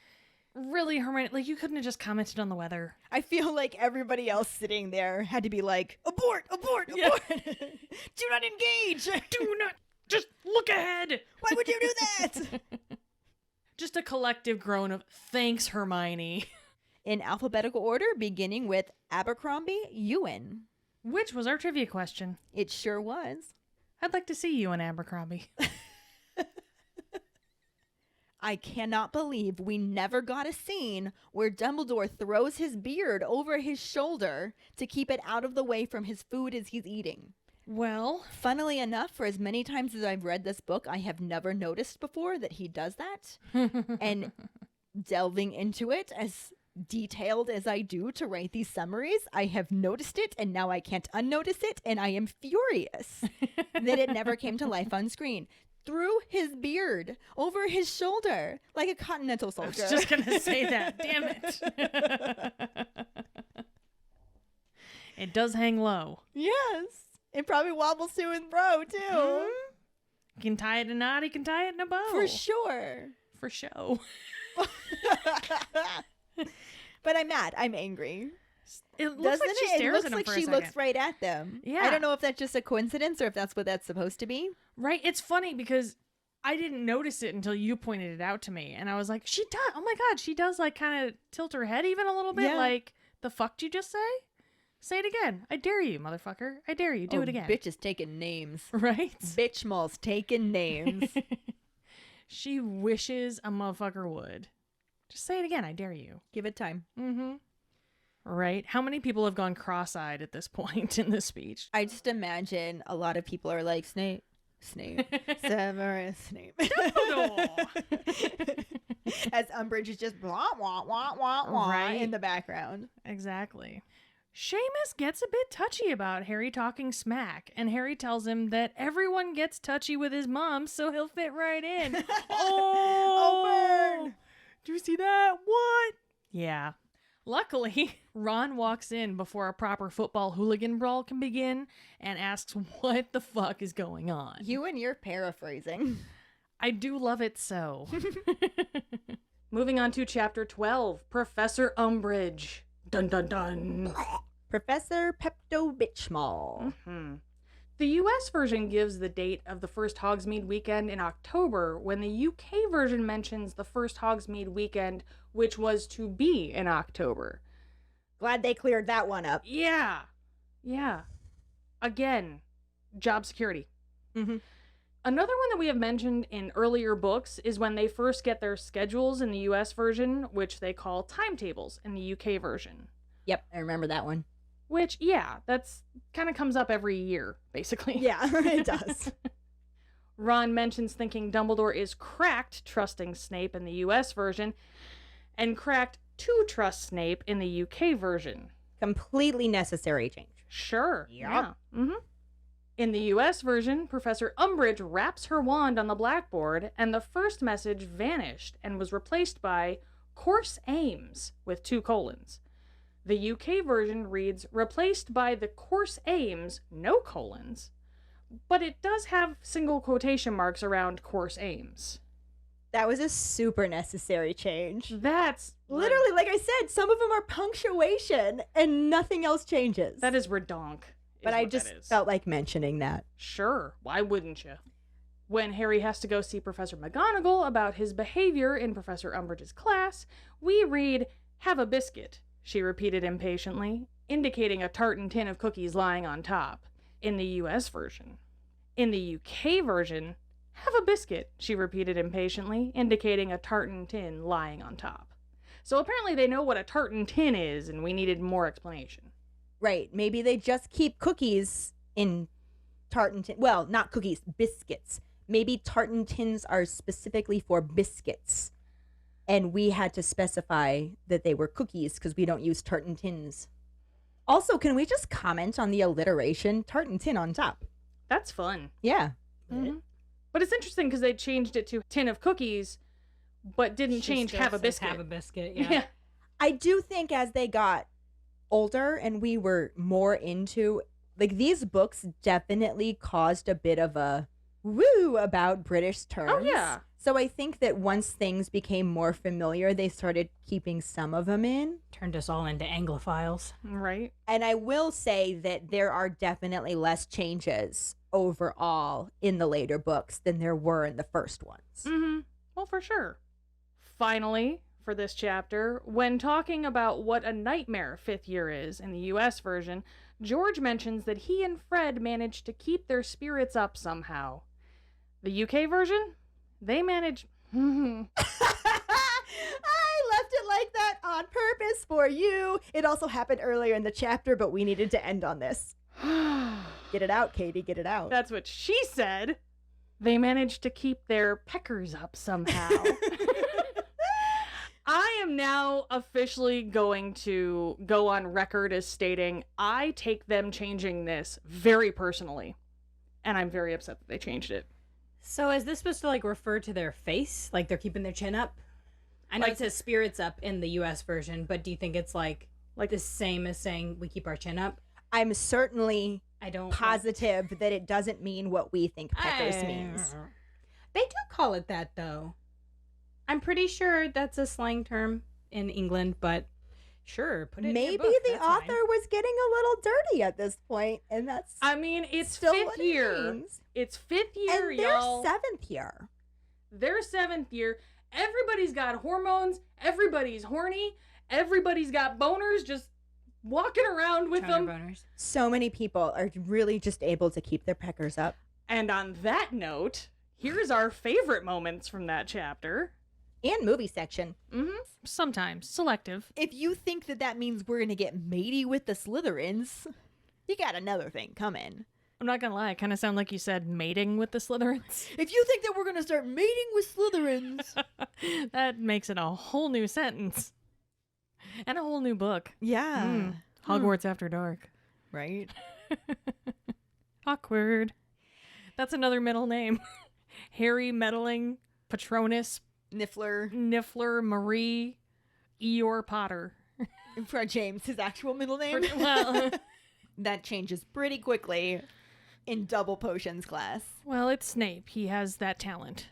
H: Really, Hermione, like, you couldn't have just commented on the weather.
C: I feel like everybody else sitting there had to be like, abort, abort,
H: Yeah.
C: abort. Do not engage.
H: Do not, just look ahead.
C: Why would you do that?
H: Just a collective groan of thanks, Hermione.
C: In alphabetical order, beginning with Abercrombie, Ewan.
H: Which was our trivia question.
C: It sure was.
H: I'd like to see you in Abercrombie.
A: I cannot believe we never got a scene where Dumbledore throws his beard over his shoulder to keep it out of the way from his food as he's eating.
H: Well,
A: Funnily enough, for as many times as I've read this book, I have never noticed before that he does that. And delving into it as detailed as I do to write these summaries, I have noticed it and now I can't unnotice it, and I am furious that it never came to life on screen. Threw his beard over his shoulder like a continental
H: I was
A: soldier.
H: just going to say that. Damn it. It does hang low.
A: Yes. It probably wobbles to and fro, too.
H: You can tie it in a knot, you can tie it in a bow.
A: For sure.
H: For show.
A: But I'm mad. I'm angry.
H: It looks
A: Doesn't
H: like she
A: it?
H: stares
A: It looks
H: at him
A: like
H: for a
A: she
H: second.
A: looks right at them.
H: Yeah.
A: I don't know if that's just a coincidence or if that's what that's supposed to be.
H: Right? It's funny because I didn't notice it until you pointed it out to me. And I was like, she does. Oh my God. She does like kind of tilt her head even a little bit.
A: Yeah.
H: Like, the fuck did you just say? Say it again. I dare you, motherfucker. I dare you. Do it again.
A: Bitch is taking names.
H: Right?
A: Bitch Mall's taking names.
H: She wishes a motherfucker would. Just say it again. I dare you.
A: Give it time.
H: Mm-hmm. Right? How many people have gone cross-eyed at this point in this speech?
A: I just imagine a lot of people are like, Snape, Severus Snape. As Umbridge is just blah, wah, wah, wah, wah
H: Right.
A: in the background.
H: Exactly. Seamus gets a bit touchy about Harry talking smack, and Harry tells him that everyone gets touchy with his mom, so he'll fit right in.
A: Oh, burn!
H: Do you see that? What? Yeah. Luckily, Ron walks in before a proper football hooligan brawl can begin and asks what the fuck is going on.
A: You and your paraphrasing.
H: I do love it so. Moving on to chapter 12, Professor Umbridge. Dun dun dun.
A: Professor Pepto-Bitchmall.
H: Mm-hmm. The US version gives the date of the first Hogsmeade weekend in October, when the UK version mentions the first Hogsmeade weekend, which was to be in October.
A: Glad they cleared that one up.
H: Yeah. Yeah. Again, job security.
A: Mhm.
H: Another one that we have mentioned in earlier books is when they first get their schedules in the US version, which they call timetables in the UK version.
A: Yep, I remember that one.
H: Which, yeah, that's kind of comes up every year, basically.
A: Yeah, it does.
H: Ron mentions thinking Dumbledore is cracked trusting Snape in the US version, and cracked to trust Snape in the UK version.
A: Completely necessary change.
H: Sure.
A: Yep.
H: Yeah. Mm-hmm. In the US version, Professor Umbridge wraps her wand on the blackboard, and the first message vanished and was replaced by Course Aims with 2 colons. The UK version reads replaced by the Course Aims, no colons, but it does have single quotation marks around Course Aims.
A: That was a super necessary change.
H: That's
A: Literally, like I said, some of them are punctuation and nothing else changes.
H: that is redonk.
A: But I just felt like mentioning that.
H: Sure, why wouldn't you? When Harry has to go see Professor McGonagall about his behavior in Professor Umbridge's class, we read, "Have a biscuit," she repeated impatiently, indicating a tartan tin of cookies lying on top, in the US version. In the UK version, "Have a biscuit," she repeated impatiently, indicating a tartan tin lying on top. So apparently they know what a tartan tin is, and we needed more explanation.
A: Right. Maybe they just keep cookies in tartan tin. Well, not cookies, biscuits. Maybe tartan tins are specifically for biscuits. And we had to specify that they were cookies because we don't use tartan tins. Also, can we just comment on the alliteration? Tartan tin on top.
H: That's fun.
A: Yeah.
H: Mm-hmm. But it's interesting because they changed it to tin of cookies, but didn't
E: She
H: change
E: still
H: have a
E: says
H: biscuit.
E: Have a biscuit, yeah.
H: Yeah.
A: I do think as they got older and we were more into, like, these books definitely caused a bit of a woo about British terms.
H: Oh, yeah.
A: So I think that once things became more familiar, they started keeping some of them in.
E: Turned us all into Anglophiles.
H: Right.
A: And I will say that there are definitely less changes overall in the later books than there were in the first ones.
H: Mm-hmm. Well, for sure. Finally,
B: for this chapter. When talking about what a nightmare fifth year is in the US version, George mentions that he and Fred managed to keep their spirits up somehow. The UK version? They managed...
C: I left it like that on purpose for you. It also happened earlier in the chapter, but we needed to end on this. Get it out, Keighty, get it out.
B: That's what she said. They managed to keep their peckers up somehow. I am now officially going to go on record as stating I take them changing this very personally. And I'm very upset that they changed it.
E: So is this supposed to like refer to their face? Like they're keeping their chin up? I know it says spirits up in the US version, but do you think it's like the same as saying we keep our chin up?
C: I'm certainly
E: don't
C: positive that it doesn't mean what we think peckers means.
E: They do call it that though. I'm pretty sure that's a slang term in England, but sure, put it
C: Maybe
E: in your book,
C: the
E: that's
C: author
E: fine.
C: was getting a little dirty at this point, and that's
B: I mean, it's
C: still
B: fifth
C: what it
B: year.
C: means.
B: It's fifth year,
C: And
B: y'all.
C: they're 7th year.
B: They're 7th year. Everybody's got hormones. Everybody's horny. Everybody's got boners just walking around with them.
E: Boners.
C: So many people are really just able to keep their peckers up.
B: And on that note, here's our favorite moments from that chapter.
C: And movie section.
B: Mm-hmm.
H: Sometimes. Selective.
A: If you think that means we're going to get matey with the Slytherins, you got another thing coming.
H: I'm not gonna lie, it kind of sound like you said mating with the Slytherins.
A: If you think that we're going to start mating with Slytherins.
H: That makes it a whole new sentence. And a whole new book.
A: Yeah.
H: Hogwarts After Dark.
A: Right?
H: Awkward. That's another middle name. Harry Meddling, Patronus,
A: Niffler.
H: Marie, Eeyore Potter.
A: For James, his actual middle name.
H: Well,
A: That changes pretty quickly in double potions class.
H: well, it's Snape. He has that talent.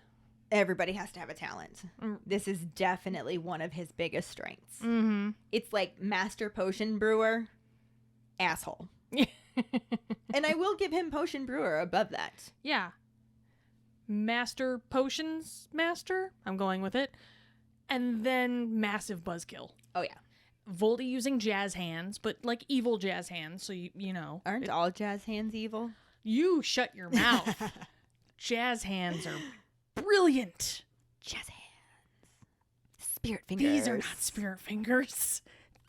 A: Everybody has to have a talent.
H: Mm.
A: This is definitely one of his biggest strengths.
H: Mm-hmm.
A: It's like master potion brewer, asshole. And I will give him potion brewer above that.
H: Yeah. Master Potions Master. I'm going with it. And then massive buzzkill.
A: Oh yeah.
H: Voldy using jazz hands, but like evil jazz hands, so you know.
A: Aren't all jazz hands evil?
H: You shut your mouth. Jazz hands are brilliant.
A: Jazz hands. Spirit fingers.
H: These are not spirit fingers.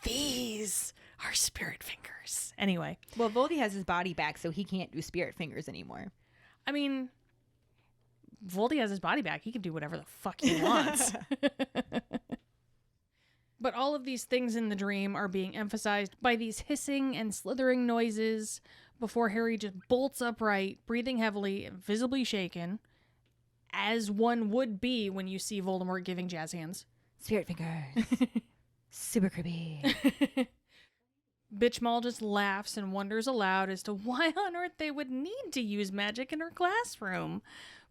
H: These are spirit fingers. Anyway,
A: Well, Voldy has his body back, so he can't do spirit fingers anymore.
H: I mean, Voldy has his body back. He can do whatever the fuck he wants. But all of these things in the dream are being emphasized by these hissing and slithering noises before Harry just bolts upright, breathing heavily, and visibly shaken, as one would be when you see Voldemort giving jazz hands.
A: Spirit fingers. Super creepy.
H: Bitch Maul just laughs and wonders aloud as to why on earth they would need to use magic in her classroom,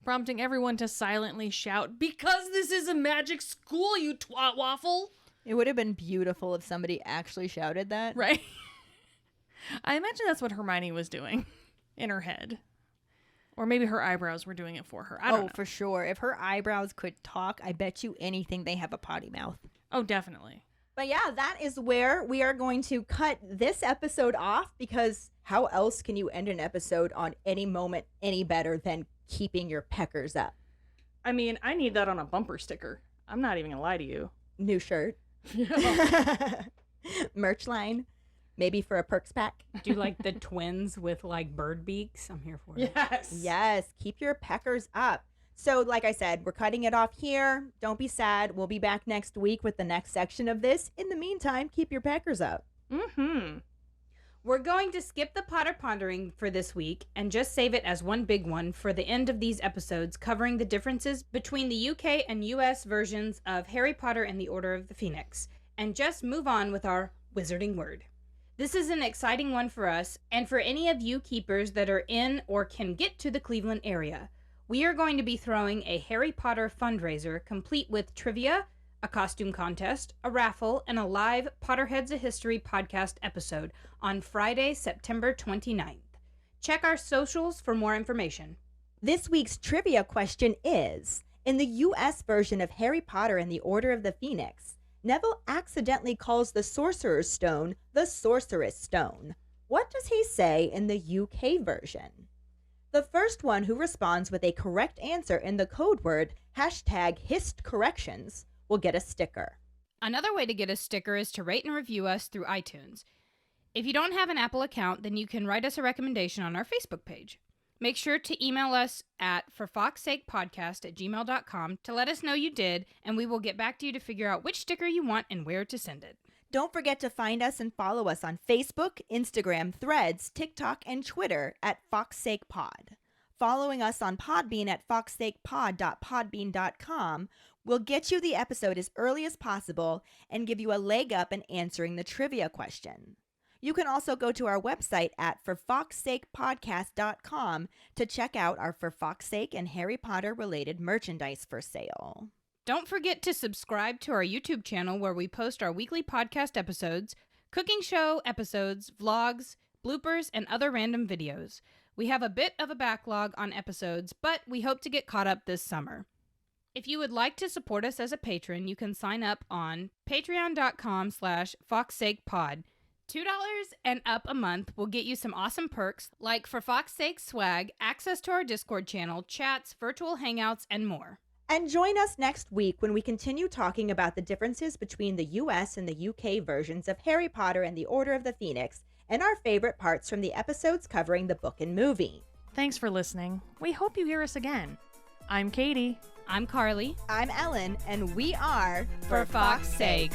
H: prompting everyone to silently shout, "Because this is a magic school, you twat waffle!"
A: It would have been beautiful if somebody actually shouted that.
H: Right? I imagine that's what Hermione was doing in her head. Or maybe her eyebrows were doing it for her. I don't know.
A: For sure. If her eyebrows could talk, I bet you anything they have a potty mouth.
H: Oh, definitely.
C: But yeah, that is where we are going to cut this episode off, because how else can you end an episode on any moment any better than keeping your peckers up?
B: I mean, I need that on a bumper sticker. I'm not even gonna lie to you.
C: New shirt. Merch line. Maybe for a perks pack.
E: Do like the twins with like bird beaks? I'm here for it.
B: Yes.
C: Yes, keep your peckers up. So, like I said, we're cutting it off here. Don't be sad. We'll be back next week with the next section of this. In the meantime, keep your peckers up.
B: Mm-hmm.
E: We're going to skip the Potter Pondering for this week and just save it as one big one for the end of these episodes, covering the differences between the UK and US versions of Harry Potter and the Order of the Phoenix, and just move on with our wizarding word. This is an exciting one for us and for any of you keepers that are in or can get to the Cleveland area. We are going to be throwing a Harry Potter fundraiser complete with trivia, a costume contest, a raffle, and a live Potterheads of History podcast episode on Friday, September 29th. Check our socials for more information.
C: This week's trivia question is, in the US version of Harry Potter and the Order of the Phoenix, Neville accidentally calls the Sorcerer's Stone the Sorceress Stone. What does he say in the UK version? The first one who responds with a correct answer in the code word #HistCorrections will get a sticker.
E: Another way to get a sticker is to rate and review us through iTunes. If you don't have an Apple account, then you can write us a recommendation on our Facebook page. Make sure to email us at forfawkesakepodcast@gmail.com to let us know you did, and we will get back to you to figure out which sticker you want and where to send it.
C: Don't forget to find us and follow us on Facebook, Instagram, Threads, TikTok, and Twitter at FawkesSakePod. Following us on Podbean at fawkesakepod.podbean.com will get you the episode as early as possible and give you a leg up in answering the trivia question. You can also go to our website at forfawkesakepodcast.com to check out our For Fawkes Sake and Harry Potter related merchandise for sale.
E: Don't forget to subscribe to our YouTube channel where we post our weekly podcast episodes, cooking show episodes, vlogs, bloopers, and other random videos. We have a bit of a backlog on episodes, but we hope to get caught up this summer. If you would like to support us as a patron, you can sign up on patreon.com/FawkesSakePod. $2 and up a month will get you some awesome perks like For Fawkes Sake swag, access to our Discord channel, chats, virtual hangouts, and more.
C: And join us next week when we continue talking about the differences between the US and the UK versions of Harry Potter and the Order of the Phoenix and our favorite parts from the episodes covering the book and movie.
B: Thanks for listening. We hope you hear us again. I'm Keighty.
E: I'm Karlee.
C: I'm Ellen, and we are
E: For Fawkes Sake.